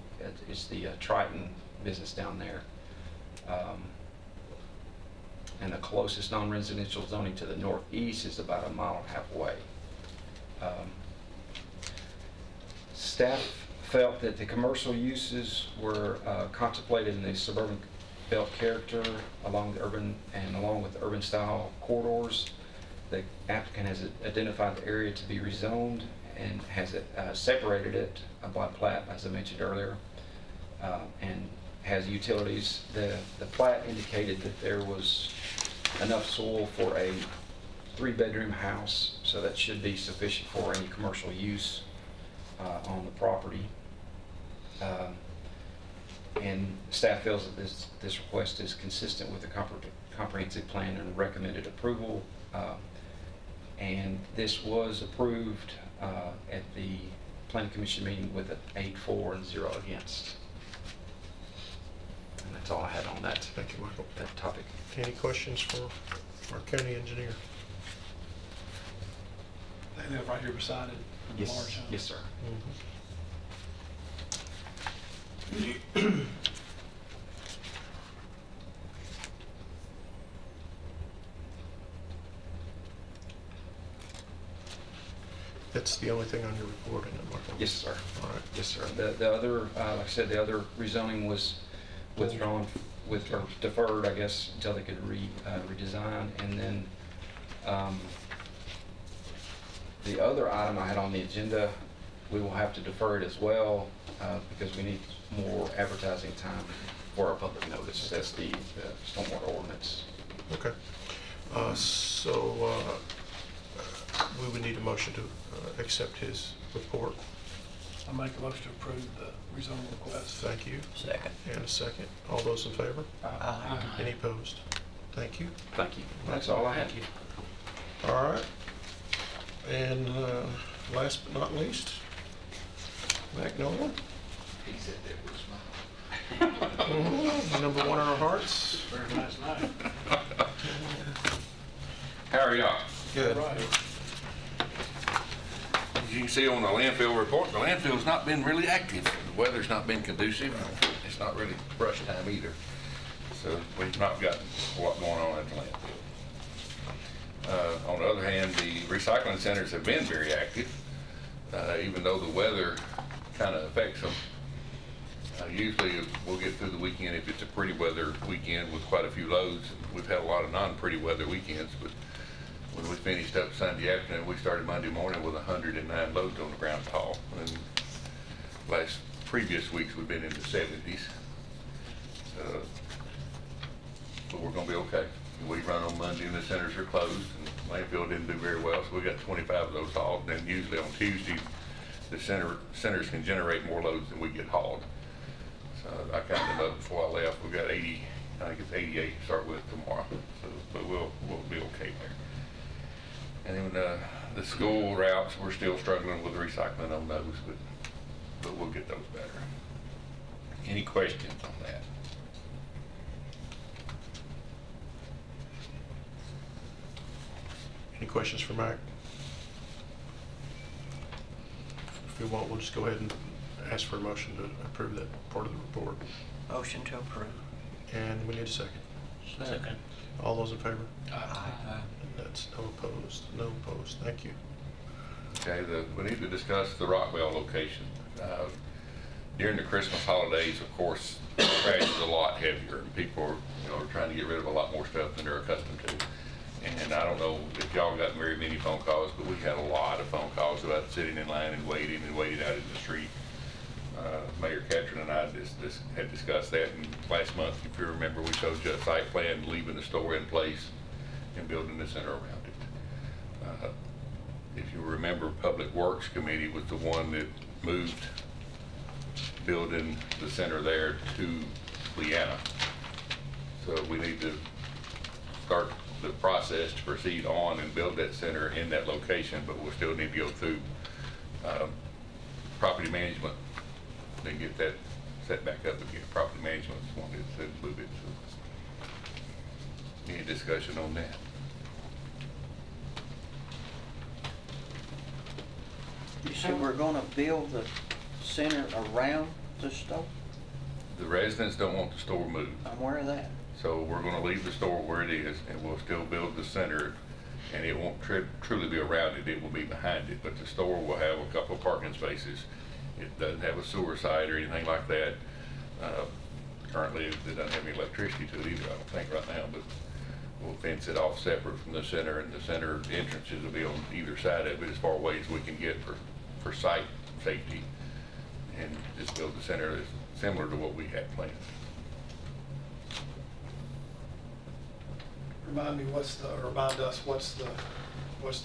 Speaker 10: It's the Triton business down there. And the closest non-residential zoning to the northeast is about 1.5 miles away. Staff felt that the commercial uses were contemplated in the suburban belt character along with urban style corridors. The applicant has identified the area to be rezoned and has separated it by plat, as I mentioned earlier, and has utilities. The plat indicated that there was enough soil for a 3-bedroom house, so that should be sufficient for any commercial use on the property. And staff feels that this request is consistent with the comprehensive plan and recommended approval. And this was approved at the Planning Commission meeting with an 8-4 and 0 against. And that's all I had on that.
Speaker 1: Thank you, Michael.
Speaker 10: That topic.
Speaker 1: Any questions for our county engineer?
Speaker 9: They live right here beside it. in the large house.
Speaker 10: Yes, sir.
Speaker 1: That's the only thing on your report, isn't it, Michael?
Speaker 10: Yes, sir.
Speaker 1: All right.
Speaker 10: Yes, sir. The other, like I said, the other rezoning was withdrawn, or deferred, I guess, until they could redesign. And then the other item I had on the agenda, we will have to defer it as well because we need more advertising time for our public notice. That's the stormwater ordinance.
Speaker 1: Okay. So we would need a motion to accept his report.
Speaker 9: I make a motion to approve the rezoning request.
Speaker 1: Thank you.
Speaker 2: Second.
Speaker 1: And a second. All those in favor?
Speaker 2: Aye.
Speaker 1: Any opposed? Thank you.
Speaker 10: Thank you. That's all I had.
Speaker 1: All right. And last but not least, Magnolia.
Speaker 8: He said that was my...
Speaker 1: Number one in our hearts.
Speaker 7: Very nice night.
Speaker 11: How are y'all?
Speaker 1: Good.
Speaker 7: Right.
Speaker 11: As you can see on the landfill report, the landfill's not been really active. The weather's not been conducive. It's not really brush time either. So we've not got a lot going on at the landfill. On the other hand, the recycling centers have been very active, even though the weather kind of affects them. Usually we'll get through the weekend if it's a pretty weather weekend with quite a few loads. We've had a lot of non-pretty weather weekends, but when we finished up Sunday afternoon, we started Monday morning with 109 loads on the ground tall. And previous weeks we've been in the 70s. But we're gonna be okay. We run on Monday and the centers are closed, and landfill didn't do very well, so we got 25 of those hauled. And then usually on Tuesday, the centers can generate more loads than we get hauled. So I counted them up before I left. We've got 80, I think it's 88 to start with tomorrow. So, but we'll be okay there. And then the school routes, we're still struggling with recycling on those, but we'll get those better. Any questions on that?
Speaker 1: Any questions for Mike? If we won't, we'll just go ahead and ask for a motion to approve that part of the report.
Speaker 2: Motion to approve.
Speaker 1: And we need a second.
Speaker 2: Second.
Speaker 1: All those in favor?
Speaker 2: Aye.
Speaker 1: And that's no opposed, no opposed. Thank you.
Speaker 11: Okay, we need to discuss the Rockwell location. During the Christmas holidays, of course, trash is a lot heavier, and people are trying to get rid of a lot more stuff than they're accustomed to. And I don't know if y'all got very many phone calls, but we had a lot of phone calls about sitting in line and waiting out in the street. Mayor Catron and I had discussed that, and last month, if you remember, we showed you a site plan, leaving the store in place and building the center around it. If you remember, Public Works Committee was the one that moved building the center there to Leanna. So we need to start the process to proceed on and build that center in that location, but we'll still need to go through property management, then get that set back up again. Property management wanted to move it. So any discussion on that?
Speaker 2: You said we're gonna build the center around the store?
Speaker 11: The residents don't want the store moved.
Speaker 2: I'm aware of that.
Speaker 11: So we're going to leave the store where it is, and we'll still build the center, and it won't truly be around it, it will be behind it. But the store will have a couple of parking spaces. It doesn't have a sewer side or anything like that. Currently, it doesn't have any electricity to it either, I don't think, right now, but we'll fence it off separate from the center, and the center entrances will be on either side of it as far away as we can get for site safety, and just build the center that's similar to what we had planned.
Speaker 9: Remind us what's the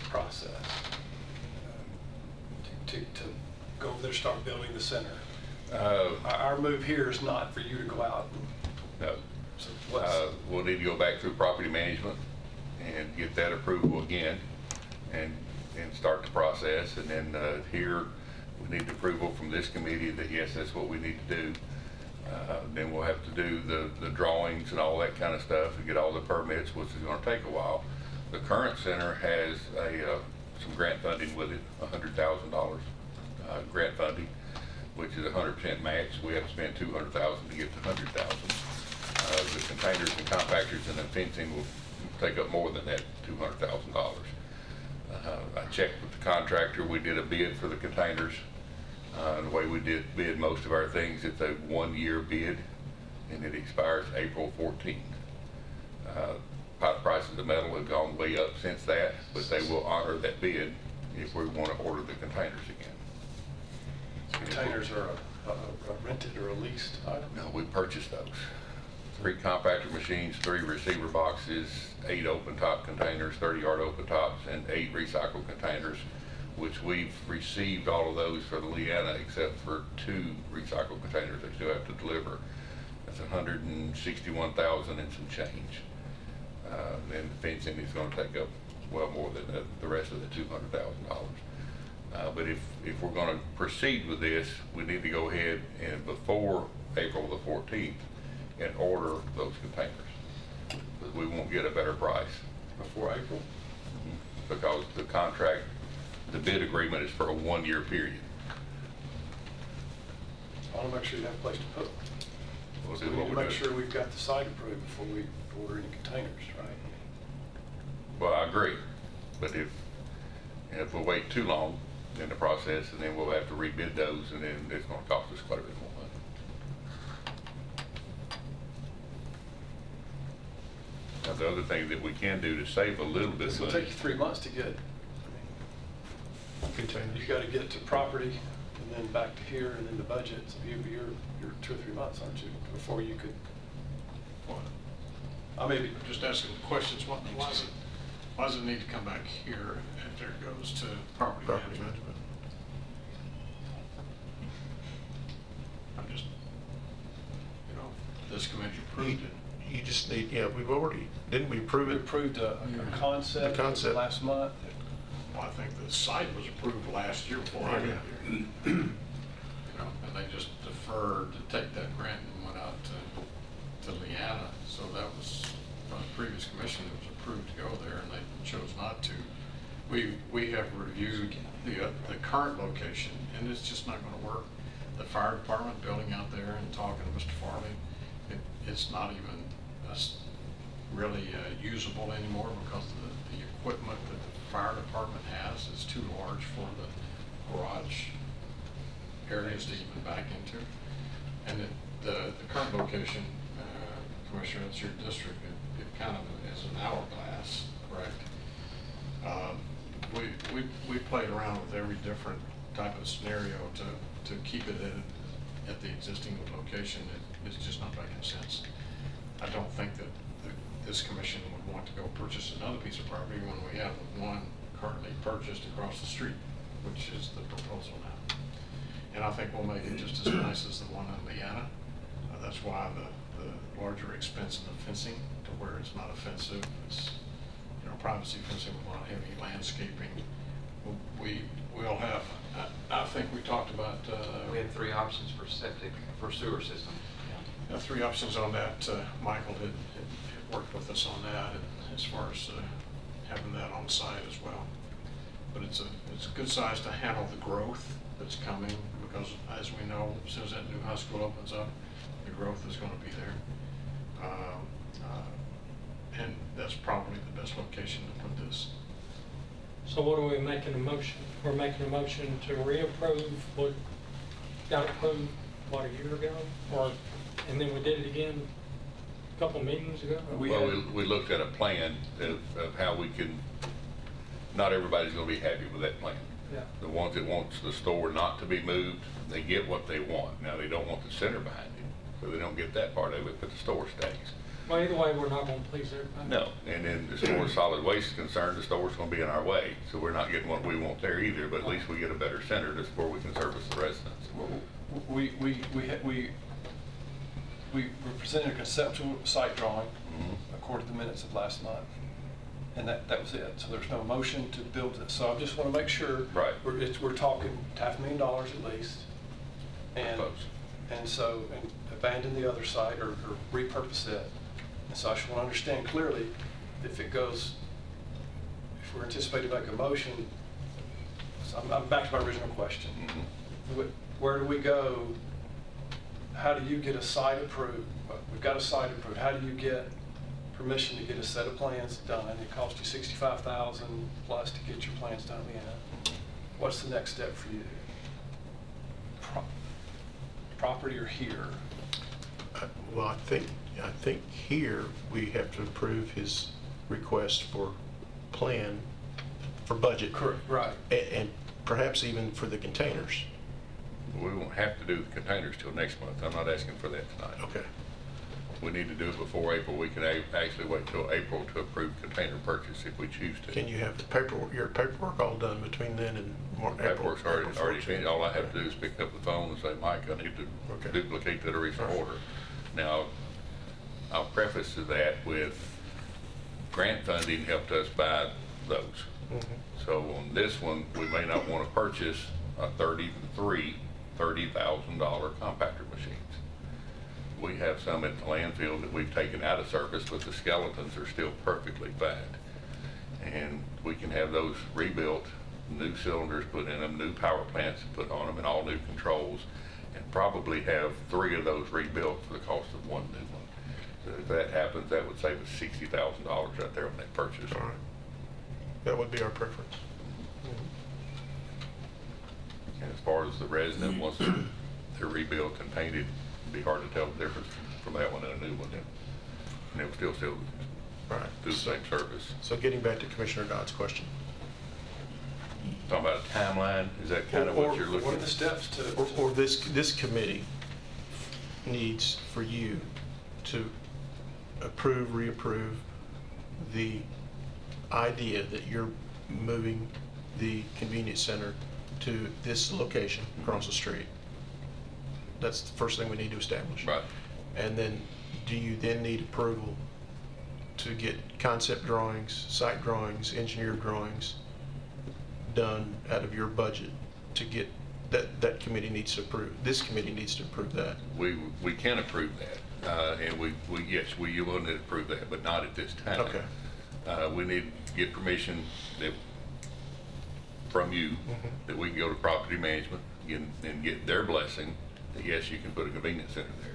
Speaker 9: process to go over there, start building the center? Our move here is not for you to go out and,
Speaker 11: No.
Speaker 9: so
Speaker 11: We'll need to go back through property management and get that approval again and start the process. And then here, we need approval from this committee that yes, that's what we need to do. Then we'll have to do the drawings and all that kind of stuff and get all the permits, which is going to take a while. The current center has some grant funding with it, $100,000 grant funding, which is 100% match. We have to spend $200,000 to get to $100,000. The containers and compactors and the fencing will take up more than that $200,000. I checked with the contractor. We did a bid for the containers. The way we did bid most of our things, it's a 1-year bid, and it expires April 14th. Prices of metal have gone way up since that, but they will honor that bid if we want to order the containers again.
Speaker 9: containers are a rented or a leased item?
Speaker 11: No, we purchased those. 3 compactor machines, 3 receiver boxes, 8 open top containers, 30-yard open tops, and 8 recycled containers, which we've received all of those for the Leanna except for 2 recycled containers they still have to deliver. That's $161,000 and some change. And the fencing is going to take up well more than the rest of the $200,000. But if we're going to proceed with this, we need to go ahead and before April the 14th and order those containers, because we won't get a better price
Speaker 9: Before April?
Speaker 11: because the contract, the bid agreement is for a 1-year period.
Speaker 9: I want to make sure you have a place to put them.
Speaker 11: We'll
Speaker 9: So
Speaker 11: do
Speaker 9: we
Speaker 11: what
Speaker 9: need to
Speaker 11: we're
Speaker 9: make
Speaker 11: doing.
Speaker 9: sure we've got the site approved before we order any containers, right?
Speaker 11: Well, I agree, but if we wait too long in the process, and then we'll have to rebid those, and then it's going to cost us quite a bit more money. Now, the other thing that we can do to save a little bit
Speaker 9: This
Speaker 11: of
Speaker 9: will
Speaker 11: money.
Speaker 9: take you 3 months to get.
Speaker 1: Containers.
Speaker 9: You got to get to property and then back to here and then the budget. So you're 2 or 3 months, aren't you, before you could? I may be
Speaker 7: Just asking questions, why does it need to come back here after it goes to property
Speaker 1: Property
Speaker 7: management?
Speaker 1: management.
Speaker 7: I'm just, this committee approved it.
Speaker 1: You just need, we've already, didn't we approve
Speaker 9: We
Speaker 1: it?
Speaker 9: approved a concept
Speaker 1: The concept.
Speaker 9: last month.
Speaker 7: Well, I think the site was approved last year before I got here. And they just deferred to take that grant and went out to Leanna. So that was, from the previous commission, it was approved to go there, and they chose not to. We have reviewed the current location location, and it's just not gonna work. The fire department building out there and talking to Mr. Farley, it's not even really usable anymore because the equipment that the fire department has is too large for the garage areas to even back into. And the current location, Commissioner, it's your district, it kind of is an hourglass, correct? We played around with every different type of scenario to keep it at the existing location. It's just not making sense. I don't think that this commission would want to go purchase another piece of property when we have the one currently purchased across the street, which is the proposal now. And I think we'll make it just as nice as the one in Leanna. That's why the larger expense in the fencing, to where it's not offensive. It's, you know, privacy fencing with a lot of heavy landscaping. We'll have, I think we talked about.
Speaker 12: We had 3 options for sewer system.
Speaker 7: Yeah, 3 options on that. Michael had worked with us on that, and as far as having that on site as well. But it's a good size to handle the growth that's coming, because as we know, as soon as that new high school opens up, the growth is going to be there. And that's probably the best location to put this.
Speaker 5: So what are we making a motion? We're making a motion to reapprove what got approved, what, a year ago? And then we did it again a couple meetings ago?
Speaker 11: We looked at a plan of how we can, not everybody's gonna be happy with that plan.
Speaker 5: Yeah.
Speaker 11: The ones that wants the store not to be moved, they get what they want. Now, they don't want the center behind it, so they don't get that part of it, but the store stays.
Speaker 5: Well, either way, we're not gonna please everybody.
Speaker 11: No, and then as far as solid waste is concerned, the store's gonna be in our way, so we're not getting what we want there either, but at least we get a better center that's where we can service the residents.
Speaker 9: We presented a conceptual site drawing according to the minutes of last month, and that was it. So there's no motion to build it. So I just want to make sure
Speaker 11: Right.
Speaker 9: we're talking $500,000 at least, and abandon the other site or repurpose it. And so I just want to understand clearly if we're anticipating to make a motion. So I'm back to my original question. Where do we go? How do you get a site approved? We've got a site approved. How do you get permission to get a set of plans done? It costs you $65,000 plus to get your plans done. What's the next step for you? Property or here?
Speaker 1: Well, I think here we have to approve his request for plan for budget.
Speaker 9: Correct. Right.
Speaker 1: And perhaps even for the containers.
Speaker 11: We won't have to do the containers till next month. I'm not asking for that tonight.
Speaker 1: Okay.
Speaker 11: We need to do it before April. We can actually wait till April to approve container purchase if we choose to.
Speaker 1: Can you have the paperwork all done between then and April?
Speaker 11: Paperwork's already finished. All I have to do is pick up the phone and say, Mike, I need to duplicate that original order. Now, I'll preface to that with grant funding helped us buy those. So on this one, we may not want to purchase a $30,000 compactor machines. We have some at the landfill that we've taken out of service, but the skeletons are still perfectly fine. And we can have those rebuilt, new cylinders put in them, new power plants put on them, and all new controls, and probably have 3 of those rebuilt for the cost of 1 new one. So if that happens, that would save us $60,000 right there on that purchase.
Speaker 1: All right. That would be our preference.
Speaker 11: And as far as the resident, once they're rebuilt and painted, it'd be hard to tell the difference from that one and a new one. And it would still do the same service.
Speaker 1: So getting back to Commissioner Dodd's question.
Speaker 11: Talking about a timeline, is that kind of what you're looking at?
Speaker 9: What are the steps to?
Speaker 1: Or this committee needs for you to approve, reapprove the idea that you're moving the convenience center to this location across the street. That's the first thing we need to establish.
Speaker 11: Right.
Speaker 1: And then, do you then need approval to get concept drawings, site drawings, engineer drawings done out of your budget to get that committee needs to approve? This committee needs to approve that.
Speaker 11: We can approve that, and we will need to approve that, but not at this time.
Speaker 1: Okay.
Speaker 11: We need to get permission that from you, that we can go to property management and get their blessing that yes, you can put a convenience center there.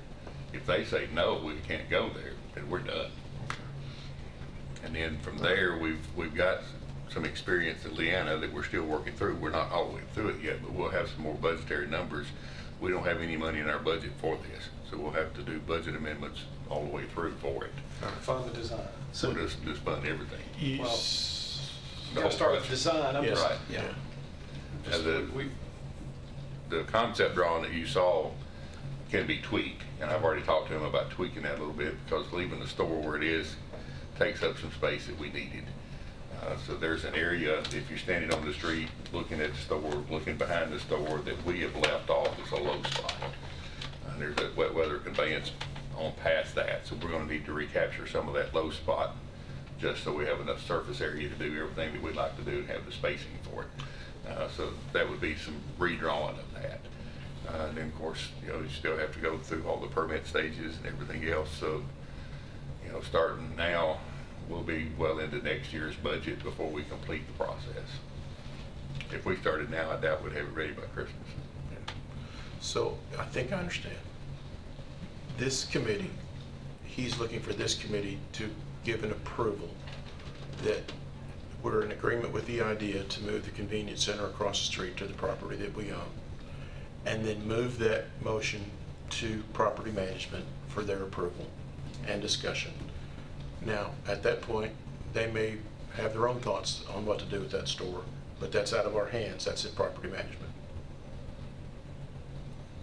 Speaker 11: If they say no, we can't go there, then we're done. And then from there, we've got some experience at Leanna that we're still working through. We're not all the way through it yet, but we'll have some more budgetary numbers. We don't have any money in our budget for this, so we'll have to do budget amendments all the way through for it.
Speaker 9: Fund the design.
Speaker 11: So just fund everything.
Speaker 9: Well, you gotta start with design. I'm
Speaker 1: Yes.
Speaker 9: just-
Speaker 11: Right.
Speaker 1: Yeah.
Speaker 9: just-
Speaker 11: The- The concept drawing that you saw can be tweaked, and I've already talked to him about tweaking that a little bit, because leaving the store where it is takes up some space that we needed. So there's an area, if you're standing on the street, looking at the store, looking behind the store, that we have left off as a low spot. There's a wet weather conveyance on past that, so we're gonna need to recapture some of that low spot, just so we have enough surface area to do everything that we'd like to do and have the spacing for it. So that would be some redrawing of that. And then, of course, you still have to go through all the permit stages and everything else. So, starting now, we'll be well into next year's budget before we complete the process. If we started now, I doubt we'd have it ready by Christmas.
Speaker 1: So I think I understand. This committee, he's looking for this committee to give an approval that we're in agreement with the idea to move the convenience center across the street to the property that we own, and then move that motion to property management for their approval and discussion. Now, at that point, they may have their own thoughts on what to do with that store, but that's out of our hands. That's in property management.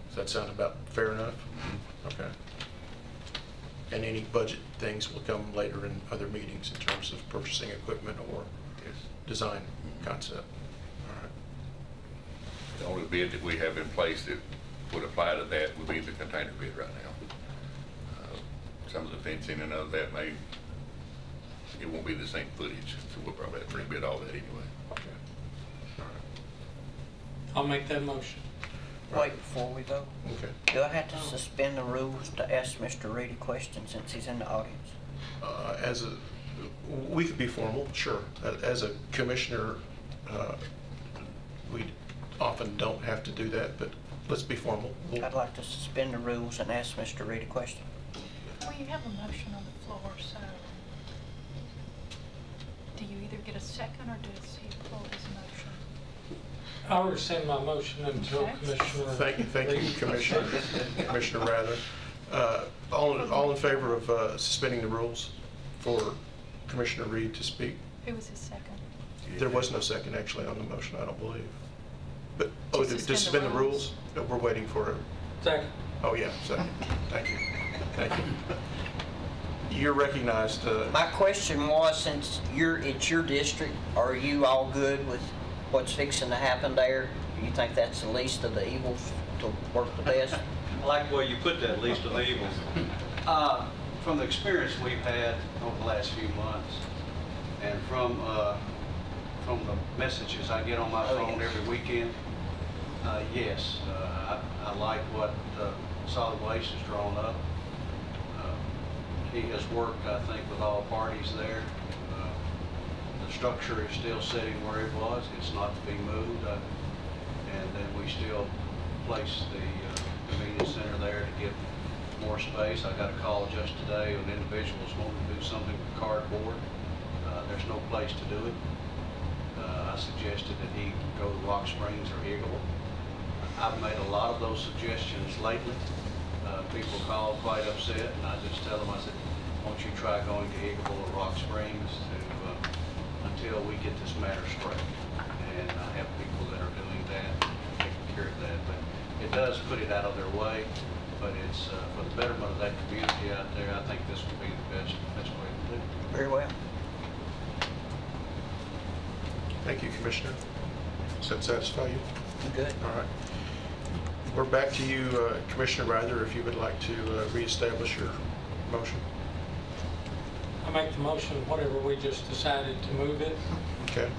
Speaker 1: Does that sound about fair enough? Okay. And any budget things will come later in other meetings in terms of purchasing equipment or design concept. All right.
Speaker 11: The only bid that we have in place that would apply to that would be the container bid right now. Some of the fencing and other that it won't be the same footage, so we'll probably have to rebid all that anyway.
Speaker 1: Okay. All right.
Speaker 5: I'll make that motion.
Speaker 2: Wait, before we vote,
Speaker 1: Okay.
Speaker 2: do I have to suspend the rules to ask Mr. Reed a question since he's in the audience?
Speaker 1: We could be formal, sure. As a commissioner, we often don't have to do that, but let's be formal.
Speaker 2: I'd like to suspend the rules and ask Mr. Reed a question.
Speaker 4: Well, you have a motion on the floor, so do you either get a second or does he pull his motion?
Speaker 5: I'll rescind my motion until
Speaker 4: Okay.
Speaker 5: Commissioner.
Speaker 1: Thank you, Commissioner Rather. All in favor of suspending the rules for Commissioner Reed to speak?
Speaker 4: Who was his second?
Speaker 1: There was no second actually on the motion, I don't believe. But,
Speaker 4: To
Speaker 1: to suspend the rules? No, we're waiting for it.
Speaker 5: Second.
Speaker 1: Oh, yeah, second. Thank you. Thank you. You're recognized.
Speaker 2: My question was, since it's your district, are you all good with what's fixing to happen there? Do you think that's the least of the evils to work the best?
Speaker 13: I like the way you put that, least of the evils. From the experience we've had over the last few months, and from the messages I get on my phone every weekend, yes, I like what Solid Waste has drawn up. He has worked, I think, with all parties there. The structure is still sitting where it was. It's not to be moved. And then we still place the convenience center there to get more space. I got a call just today of individuals wanting to do something with cardboard. There's no place to do it. I suggested that he go to Rock Springs or Eagle. I've made a lot of those suggestions lately. People call quite upset, and I just tell them, I said, won't you try going to Eagle or Rock Springs until we get this matter straight. And I have people that are doing that, taking care of that. But it does put it out of their way, but it's for the betterment of that community out there. I think this would be the best way to do it.
Speaker 2: Very well.
Speaker 1: Thank you, Commissioner. Does that satisfy you?
Speaker 2: Good.
Speaker 1: All right. We're back to you, Commissioner Rather, if you would like to reestablish your motion.
Speaker 5: I make the motion, whatever we just decided to move it,
Speaker 1: Okay.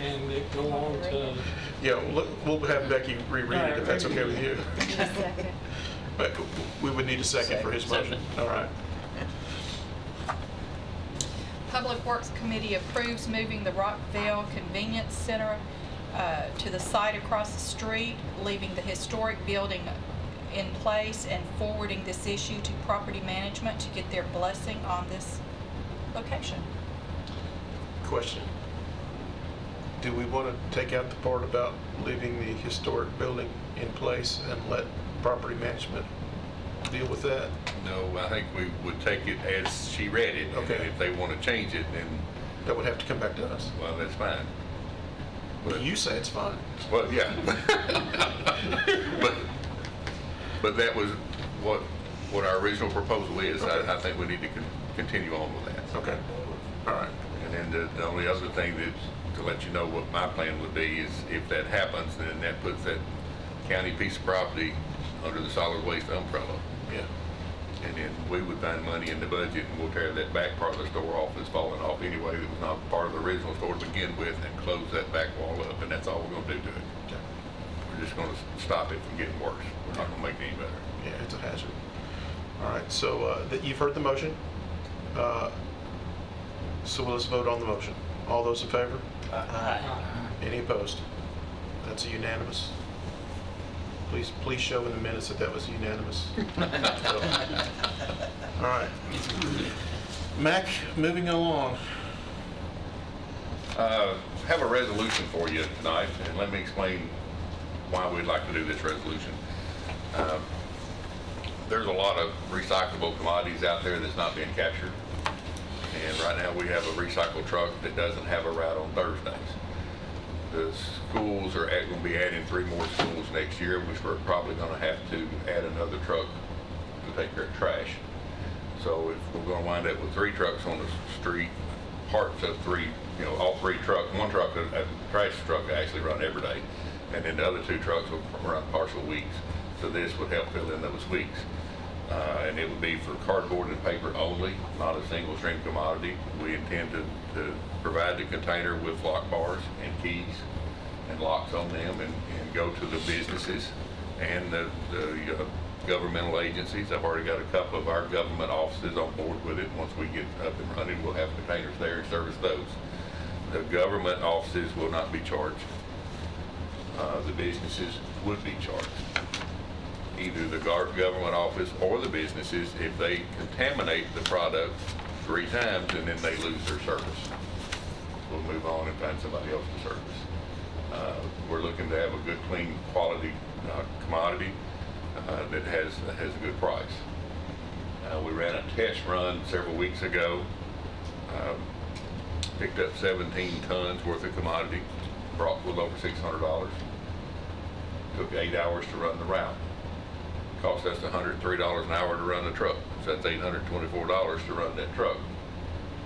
Speaker 5: and it go on to,
Speaker 1: Yeah, we'll have Becky reread it if that's okay with you.
Speaker 4: Second.
Speaker 1: But we would need a second for his motion. All right.
Speaker 4: Public Works Committee approves moving the Rockville Convenience Center to the site across the street, leaving the historic building in place and forwarding this issue to property management to get their blessing on this location.
Speaker 1: Question. Do we want to take out the part about leaving the historic building in place and let property management deal with that?
Speaker 11: No, I think we would take it as she read it.
Speaker 1: Okay.
Speaker 11: And if they want to change it, then,
Speaker 1: That would have to come back to us.
Speaker 11: well, that's fine.
Speaker 1: But you say it's fine.
Speaker 11: Well, yeah. But that was what our original proposal is.
Speaker 1: Okay.
Speaker 11: I think we need to continue on with that.
Speaker 1: Okay. All right.
Speaker 11: And then the only other thing that, to let you know what my plan would be is if that happens, then that puts that county piece of property under the solid waste umbrella.
Speaker 1: Yeah.
Speaker 11: And then we would find money in the budget and we'll tear that back part of the store off that's falling off anyway, that was not part of the original store to begin with, and close that back wall up, and that's all we're gonna do to it.
Speaker 1: Okay.
Speaker 11: We're just gonna stop it from getting worse. We're not gonna make it any better.
Speaker 1: Yeah, it's a hazard. All right, so you've heard the motion. So let's vote on the motion. All those in favor?
Speaker 2: Aye.
Speaker 1: Any opposed? That's a unanimous. Please show in the minutes that that was unanimous. So, all right. Mac, moving along.
Speaker 11: Have a resolution for you tonight, and let me explain why we'd like to do this resolution. There's a lot of recyclable commodities out there that's not being captured. And right now we have a recycle truck that doesn't have a route on Thursdays. The schools are going to be adding 3 more schools next year, which we're probably going to have to add another truck to take care of trash. So if we're going to wind up with 3 trucks on the street, parts of 3, all 3 trucks, one truck, a trash truck actually run every day, and then the other 2 trucks will run partial weeks. So this would help fill in those weeks. And it would be for cardboard and paper only, not a single stream commodity. We intend to provide the container with lock bars and keys and locks on them, and go to the businesses and the governmental agencies. I've already got a couple of our government offices on board with it. Once we get up and running, we'll have containers there and service those. The government offices will not be charged. The businesses would be charged. Either the government office or the businesses, if they contaminate the product 3 times, and then they lose their service. We'll move on and find somebody else to service. We're looking to have a good, clean, quality commodity that has a good price. We ran a test run several weeks ago, picked up 17 tons worth of commodity, brought a little over $600. Took 8 hours to run the route. Cost us $103 an hour to run the truck. So that's $824 to run that truck.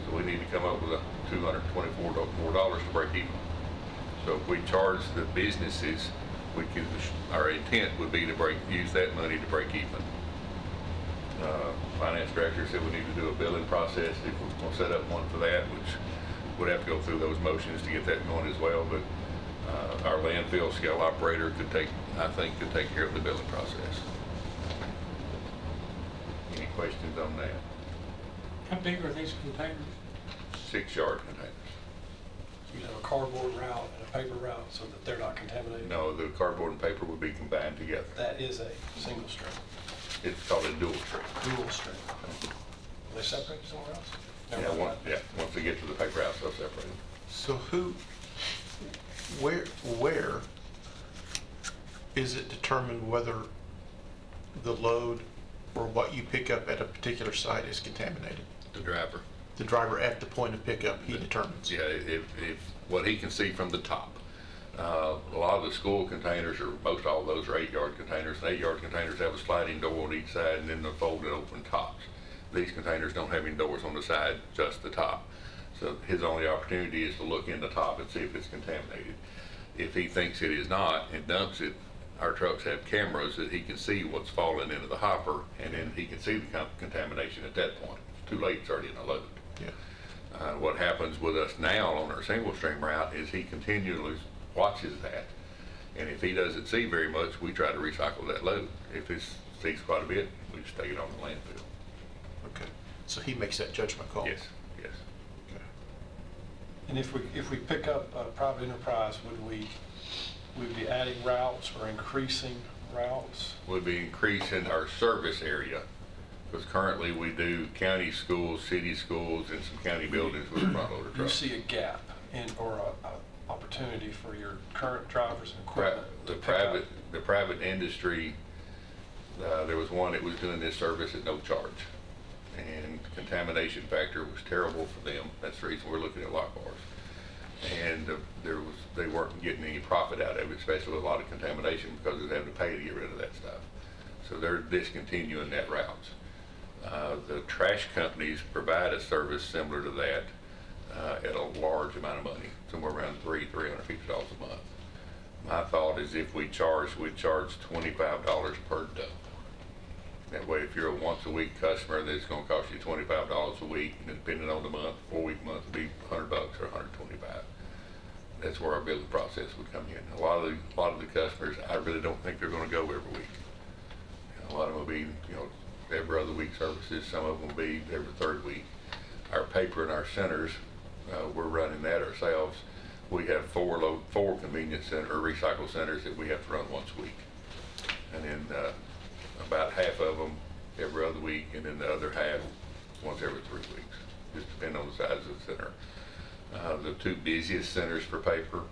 Speaker 11: So we need to come up with $224 to break even. So if we charge the businesses, our intent would be to use that money to break even. Finance director said we need to do a billing process if we're going to set up one for that, which would have to go through those motions to get that going as well. But our landfill scale operator could take care of the billing process. Any questions on that?
Speaker 5: How big are these containers?
Speaker 11: 6-yard containers.
Speaker 9: You have a cardboard route and a paper route so that they're not contaminated?
Speaker 11: No, the cardboard and paper would be combined together.
Speaker 9: That is a single stream.
Speaker 11: It's called a dual stream.
Speaker 9: Dual stream. Are they separated somewhere else?
Speaker 11: Yeah, once they get to the paper house, they'll separate them.
Speaker 1: So where is it determined whether the load or what you pick up at a particular site is contaminated?
Speaker 11: The driver.
Speaker 1: The driver at the point of pickup, he determines.
Speaker 11: Yeah, if what he can see from the top. A lot of the school containers, or most all of those, are 8-yard containers. And 8-yard containers have a sliding door on each side, and then the folded open tops. These containers don't have any doors on the side, just the top. So his only opportunity is to look in the top and see if it's contaminated. If he thinks it is not and dumps it, our trucks have cameras that he can see what's falling into the hopper, and then he can see the contamination at that point. It's too late, it's already in the load.
Speaker 1: Yeah.
Speaker 11: What happens with us now on our single stream route is he continually watches that, and if he doesn't see very much, we try to recycle that load. If it sees quite a bit, we just take it on the landfill.
Speaker 1: Okay. So he makes that judgment call?
Speaker 11: Yes, yes.
Speaker 1: Okay.
Speaker 9: And if we pick up a private enterprise, would we be adding routes or increasing routes?
Speaker 11: We'll be increasing our service area, because currently we do county schools, city schools, and some county buildings with front loader
Speaker 9: You
Speaker 11: trucks.
Speaker 9: see a gap or a opportunity for your current drivers and equipment?
Speaker 11: The
Speaker 9: to pick up?
Speaker 11: private industry, there was one that was doing this service at no charge, and contamination factor was terrible for them. That's the reason we're looking at lock bars. And they weren't getting any profit out of it, especially with a lot of contamination, because they're having to pay to get rid of that stuff. So they're discontinuing that route. The trash companies provide a service similar to that at a large amount of money, somewhere around $350 a month. My thought is if we'd charge $25 per dump. That way, if you're a once-a-week customer, that's going to cost you $25 a week, and depending on the month, 4-week month would be $100 or $125. That's where our billing process would come in. A lot of the customers, I really don't think they're going to go every week. A lot of them will be, every other week services. Some of them will be every third week. Our paper in our centers, we're running that ourselves. We have four convenience center or recycle centers that we have to run once a week, and then about half of them every other week, and then the other half once every 3 weeks, just depending on the size of the center. The two busiest centers for paper,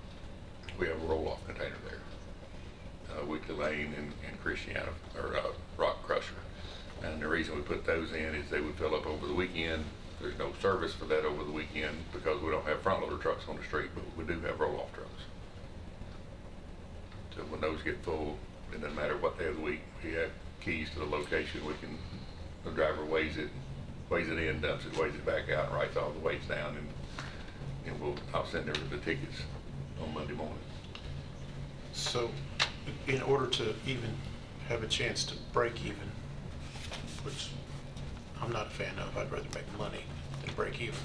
Speaker 11: we have a roll-off container there, Weekly Lane and Christiana, or Rock Crusher. And the reason we put those in is they would fill up over the weekend. There's no service for that over the weekend because we don't have front loader trucks on the street, but we do have roll-off trucks. So when those get full, it doesn't matter what day of the week, we have keys to the location. The driver weighs it in, dumps it, weighs it back out, and writes all the weights down, and I'll send them the tickets on Monday morning.
Speaker 1: So in order to even have a chance to break even, which I'm not a fan of, I'd rather make money than break even.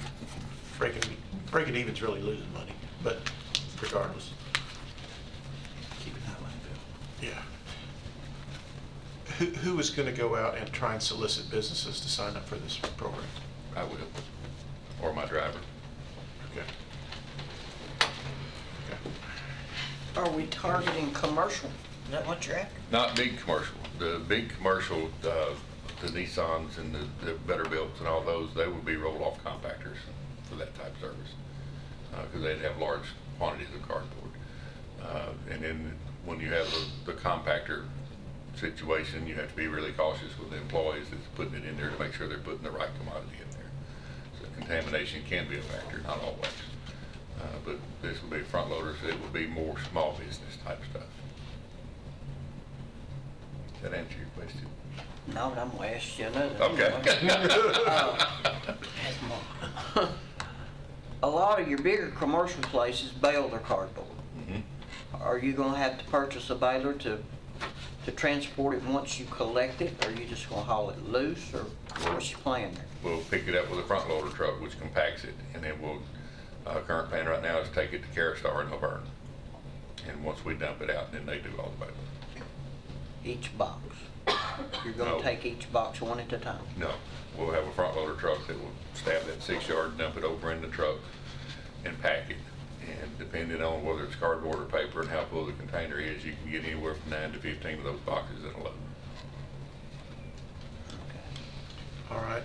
Speaker 1: Breaking even's really losing money, but regardless. Keep it that way, Bill. Yeah. Who is going to go out and try and solicit businesses to sign up for this program?
Speaker 11: I will, or my driver.
Speaker 1: Okay.
Speaker 2: Are we targeting commercial? Is that what you're after?
Speaker 11: Not big commercial. The big commercial, the Nissans and the Betterbilts and all those, they would be roll-off compactors for that type of service, because they'd have large quantities of cardboard. And then when you have the compactor situation, you have to be really cautious with the employees that's putting it in there to make sure they're putting the right commodity in there. So contamination can be a factor, not always. But this would be front loaders, so it would be more small business type stuff. Does that answer your question?
Speaker 2: No, but I'm going to ask you another.
Speaker 11: Okay.
Speaker 2: A lot of your bigger commercial places bale their cardboard.
Speaker 11: Mm-hmm.
Speaker 2: Are you going to have to purchase a baler to transport it once you collect it? Or are you just going to haul it loose, or what's your plan there?
Speaker 11: We'll pick it up with a front loader truck, which compacts it, and then current plan right now is take it to Caraustar and Laverne. And once we dump it out, then they do all the baling.
Speaker 2: Each box? You're going to take each box one at a time?
Speaker 11: No, we'll have a front loader truck that will stab that 6 yard, dump it over in the truck, and pack it. And depending on whether it's cardboard or paper and how full the container is, you can get anywhere from 9 to 15 of those boxes in a load.
Speaker 1: All right.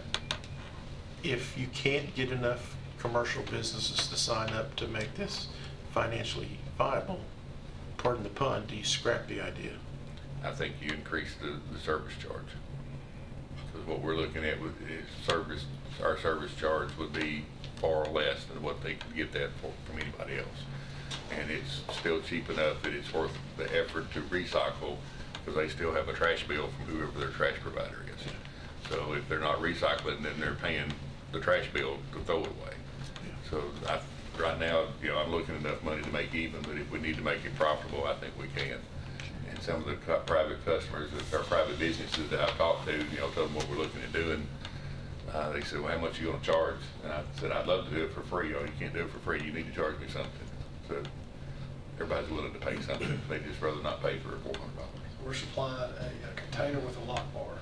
Speaker 1: If you can't get enough commercial businesses to sign up to make this financially viable, pardon the pun, do you scrap the idea?
Speaker 11: I think you increase the service charge. Because what we're looking at is our service charge would be far less than what they could get that from anybody else. And it's still cheap enough that it's worth the effort to recycle, because they still have a trash bill from whoever their trash provider is. So if they're not recycling, then they're paying the trash bill to throw it away. So right now, I'm looking at enough money to make even, but if we need to make it profitable, I think we can. And some of the private customers, or private businesses that I've talked to, tell them what we're looking at doing. They said, well, how much are you going to charge? And I said, I'd love to do it for free. Oh, you can't do it for free. You need to charge me something. So everybody's willing to pay something. They just rather not pay for $400.
Speaker 9: We're supplying a container with a lock bar,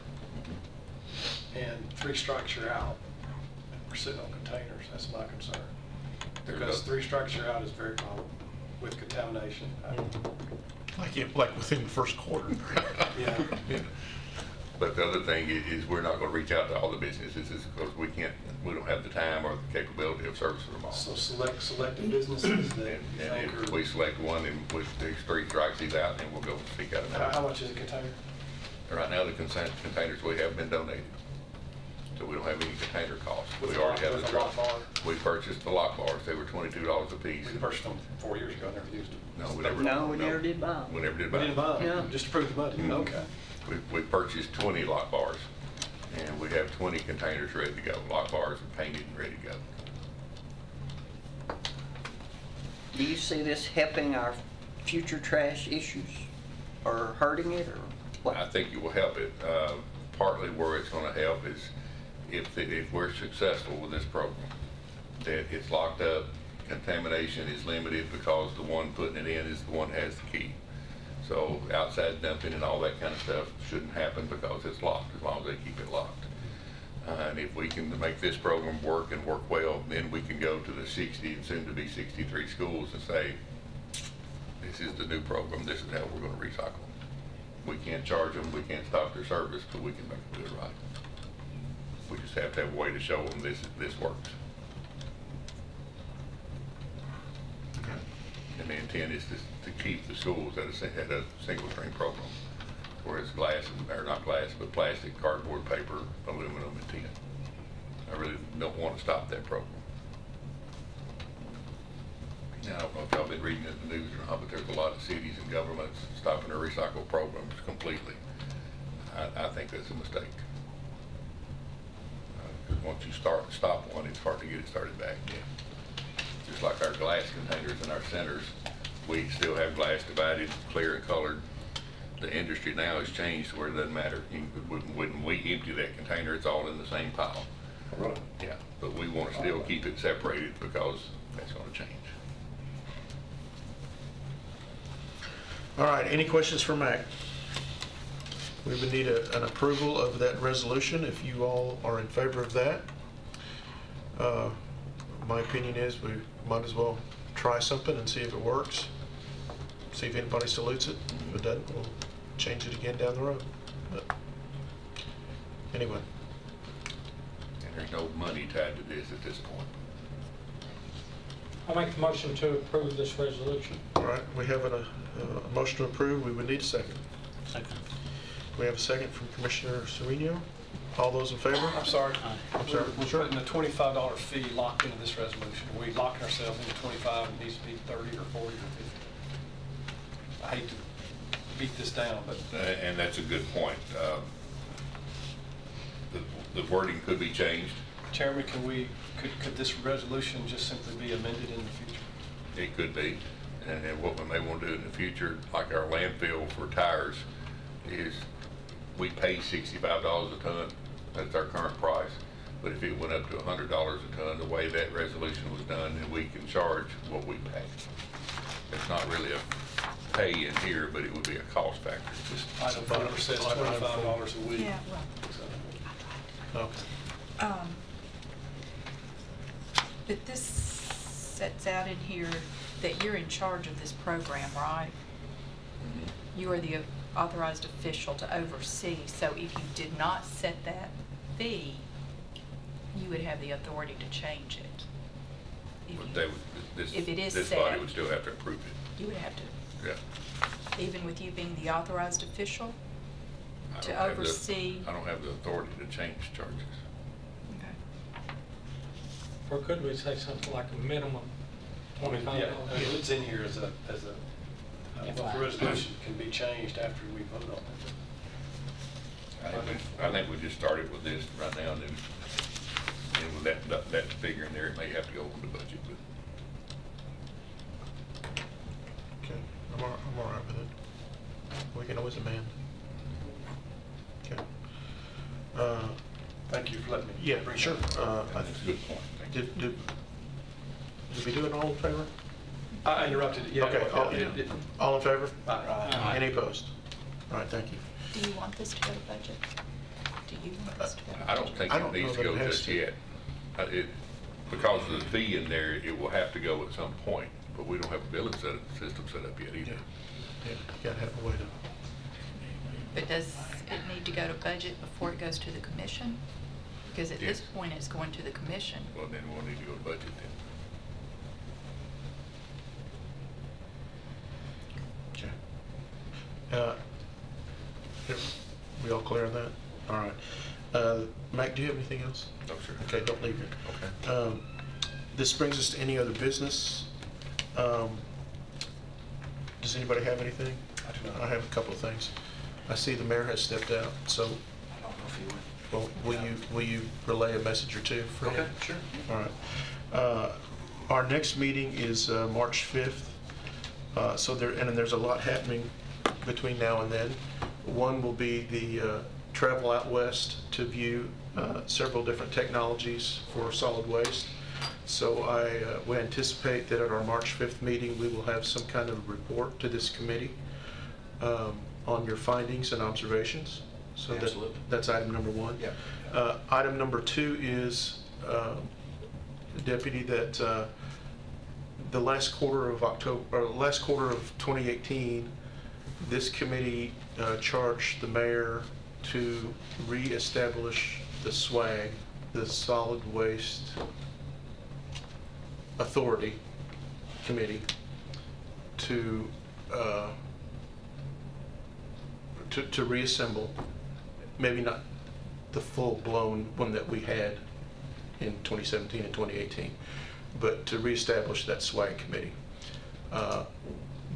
Speaker 9: and 3 strikes you're out. We're sitting on containers. That's my concern. Because 3 strikes you're out is very common with contamination.
Speaker 1: Like within the first quarter.
Speaker 9: Yeah.
Speaker 11: But the other thing is we're not gonna reach out to all the businesses is because we don't have the time or the capability of servicing them all.
Speaker 9: So selected businesses that you
Speaker 11: And
Speaker 9: think
Speaker 11: if
Speaker 9: are.
Speaker 11: we select one and with the 3 strikes he's out, then we'll go seek out
Speaker 9: How
Speaker 11: another.
Speaker 9: much is a container?
Speaker 11: Right now, the containers we have been donated, so we don't have any container costs. We already have the
Speaker 9: With a
Speaker 11: truck.
Speaker 9: lock bar?
Speaker 11: We purchased the lock bars. They were $22 a piece.
Speaker 9: We purchased them 4 years ago, never used them.
Speaker 11: No, we never.
Speaker 2: No, we never did buy them.
Speaker 11: We never did
Speaker 9: We
Speaker 11: buy
Speaker 9: didn't
Speaker 11: them.
Speaker 9: buy them,
Speaker 2: Yeah.
Speaker 9: just to prove the budget,
Speaker 11: Mhm.
Speaker 9: okay.
Speaker 11: We purchased 20 lock bars, and we have 20 containers ready to go. Lock bars are painted and ready to go.
Speaker 2: Do you see this helping our future trash issues or hurting it or what?
Speaker 11: I think it will help it. Partly where it's gonna help is if we're successful with this program, that it's locked up, contamination is limited because the one putting it in is the one that has the key. So outside dumping and all that kind of stuff shouldn't happen because it's locked, as long as they keep it locked. And if we can make this program work and work well, then we can go to the 60 and soon to be 63 schools and say, this is the new program, this is how we're gonna recycle. We can't charge them, we can't stop their service, but we can make them do it right. We just have to have a way to show them this works. And the intent is to keep the schools at a single stream program, where it's glass, or not glass, but plastic, cardboard, paper, aluminum, and tin. I really don't want to stop that program. Now, I don't know if y'all been reading in the news or not, but there's a lot of cities and governments stopping their recycle programs completely. I think that's a mistake. Because once you stop one, it's hard to get it started back again. Just like our glass containers in our centers, we still have glass divided, clear and colored. The industry now has changed where it doesn't matter. When we empty that container, it's all in the same pile.
Speaker 1: Right.
Speaker 11: Yeah, but we want to still keep it separated because that's going to change.
Speaker 1: All right, any questions for Mac? We would need an approval of that resolution if you all are in favor of that. My opinion is we might as well try something and see if it works. See if anybody salutes it. If it doesn't, we'll change it again down the road. But anyway.
Speaker 11: And there's no money tied to this at this point.
Speaker 5: I'll make the motion to approve this resolution.
Speaker 1: All right, we have a motion to approve. We would need a second.
Speaker 5: Second.
Speaker 1: We have a second from Commissioner Sereno. All those in favor?
Speaker 9: I'm sorry.
Speaker 1: I'm sorry.
Speaker 9: We're putting a $25 fee locked into this resolution. Are we locking ourselves into 25? It needs to be 30 or 40 or 50. I hate to beat this down, but
Speaker 11: And that's a good point. The wording could be changed.
Speaker 9: Chairman, could this resolution just simply be amended in the future?
Speaker 11: It could be. And what we may want to do in the future, like our landfill for tires, is we pay $65 a ton. That's our current price. But if it went up to $100 a ton, the way that resolution was done, then we can charge what we pay. It's not really a pay in here, but it would be a cost factor.
Speaker 9: Just item 4 says $25 a week.
Speaker 4: Yeah, right.
Speaker 1: Okay.
Speaker 4: But this sets out in here that you're in charge of this program, right? You are the authorized official to oversee, so if you did not set that fee, you would have the authority to change it. If
Speaker 11: But
Speaker 4: you-
Speaker 11: they would,
Speaker 4: If it is
Speaker 11: this body
Speaker 4: set.
Speaker 11: would still have to approve it.
Speaker 4: You would have to,
Speaker 11: Yeah.
Speaker 4: even with you being the authorized official,
Speaker 11: I
Speaker 4: to
Speaker 11: don't have the-
Speaker 4: oversee.
Speaker 11: I don't have the authority to change charges.
Speaker 4: Okay.
Speaker 5: Or could we say something like a minimum
Speaker 9: I mean,
Speaker 5: $25?
Speaker 9: yeah, it's in here as a well, the resolution can be changed after we vote on it.
Speaker 11: I think we just started with this right now, and then with that figure in there, it may have to go on the budget, but.
Speaker 1: Okay, I'm all right with it. We can always amend. Okay.
Speaker 9: Thank you for letting me.
Speaker 1: Yeah,
Speaker 9: bring
Speaker 1: sure.
Speaker 9: that up.
Speaker 11: That's a good point. Thank you.
Speaker 1: Did we do it all in favor?
Speaker 9: I interrupted it, yeah.
Speaker 1: Okay, all in favor?
Speaker 9: Aye.
Speaker 1: Any opposed? All right, thank you.
Speaker 4: Do you want this to go to budget? Do you want this to go to budget?
Speaker 11: I don't think
Speaker 1: I
Speaker 11: it
Speaker 1: don't
Speaker 11: needs
Speaker 1: know
Speaker 11: to
Speaker 1: that
Speaker 11: go
Speaker 1: it has
Speaker 11: just
Speaker 1: to.
Speaker 11: yet. because of the fee in there, it will have to go at some point, but we don't have a billing system set up yet either.
Speaker 1: Yeah, you gotta have a way to.
Speaker 4: But does it need to go to budget before it goes to the commission? Because at this
Speaker 11: Yes.
Speaker 4: point, it's going to the commission.
Speaker 11: Well, then we'll need to go to budget then.
Speaker 1: Okay. Here, we all clear on that? All right. Mike, do you have anything else?
Speaker 11: No, sir.
Speaker 1: Okay, don't leave it.
Speaker 11: Okay.
Speaker 1: This brings us to any other business. Does anybody have anything?
Speaker 9: I do not.
Speaker 1: I have a couple of things. I see the mayor has stepped out, so,
Speaker 8: I don't know if you would.
Speaker 1: well, will you relay a message or two for him?
Speaker 9: Okay, sure.
Speaker 1: All right. Our next meeting is March 5th. So there's a lot happening between now and then. One will be the travel out west to view several different technologies for solid waste. So we anticipate that at our March 5th meeting, we will have some kind of report to this committee on your findings and observations. So
Speaker 8: Absolutely.
Speaker 1: that's item number one.
Speaker 8: Yeah.
Speaker 1: Item number two is, Deputy, that the last quarter of October, or last quarter of 2018, this committee charged the mayor to reestablish the SWAG, the Solid Waste Authority Committee, to reassemble, maybe not the full-blown one that we had in 2017 and 2018, but to reestablish that SWAG committee.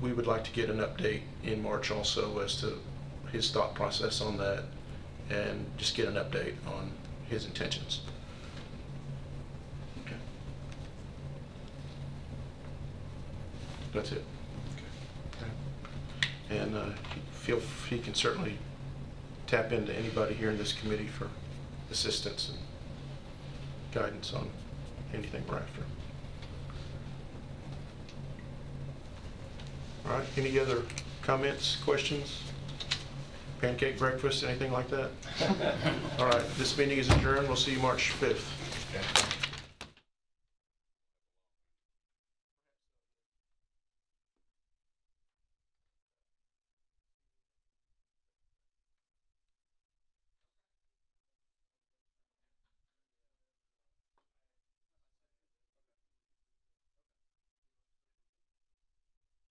Speaker 1: We would like to get an update in March also as to his thought process on that, and just get an update on his intentions.
Speaker 8: Okay.
Speaker 1: That's it. And he can certainly tap into anybody here in this committee for assistance and guidance on anything we're after. All right, any other comments, questions? Pancake breakfast, anything like that? All right, this meeting is adjourned. We'll see you March 5th.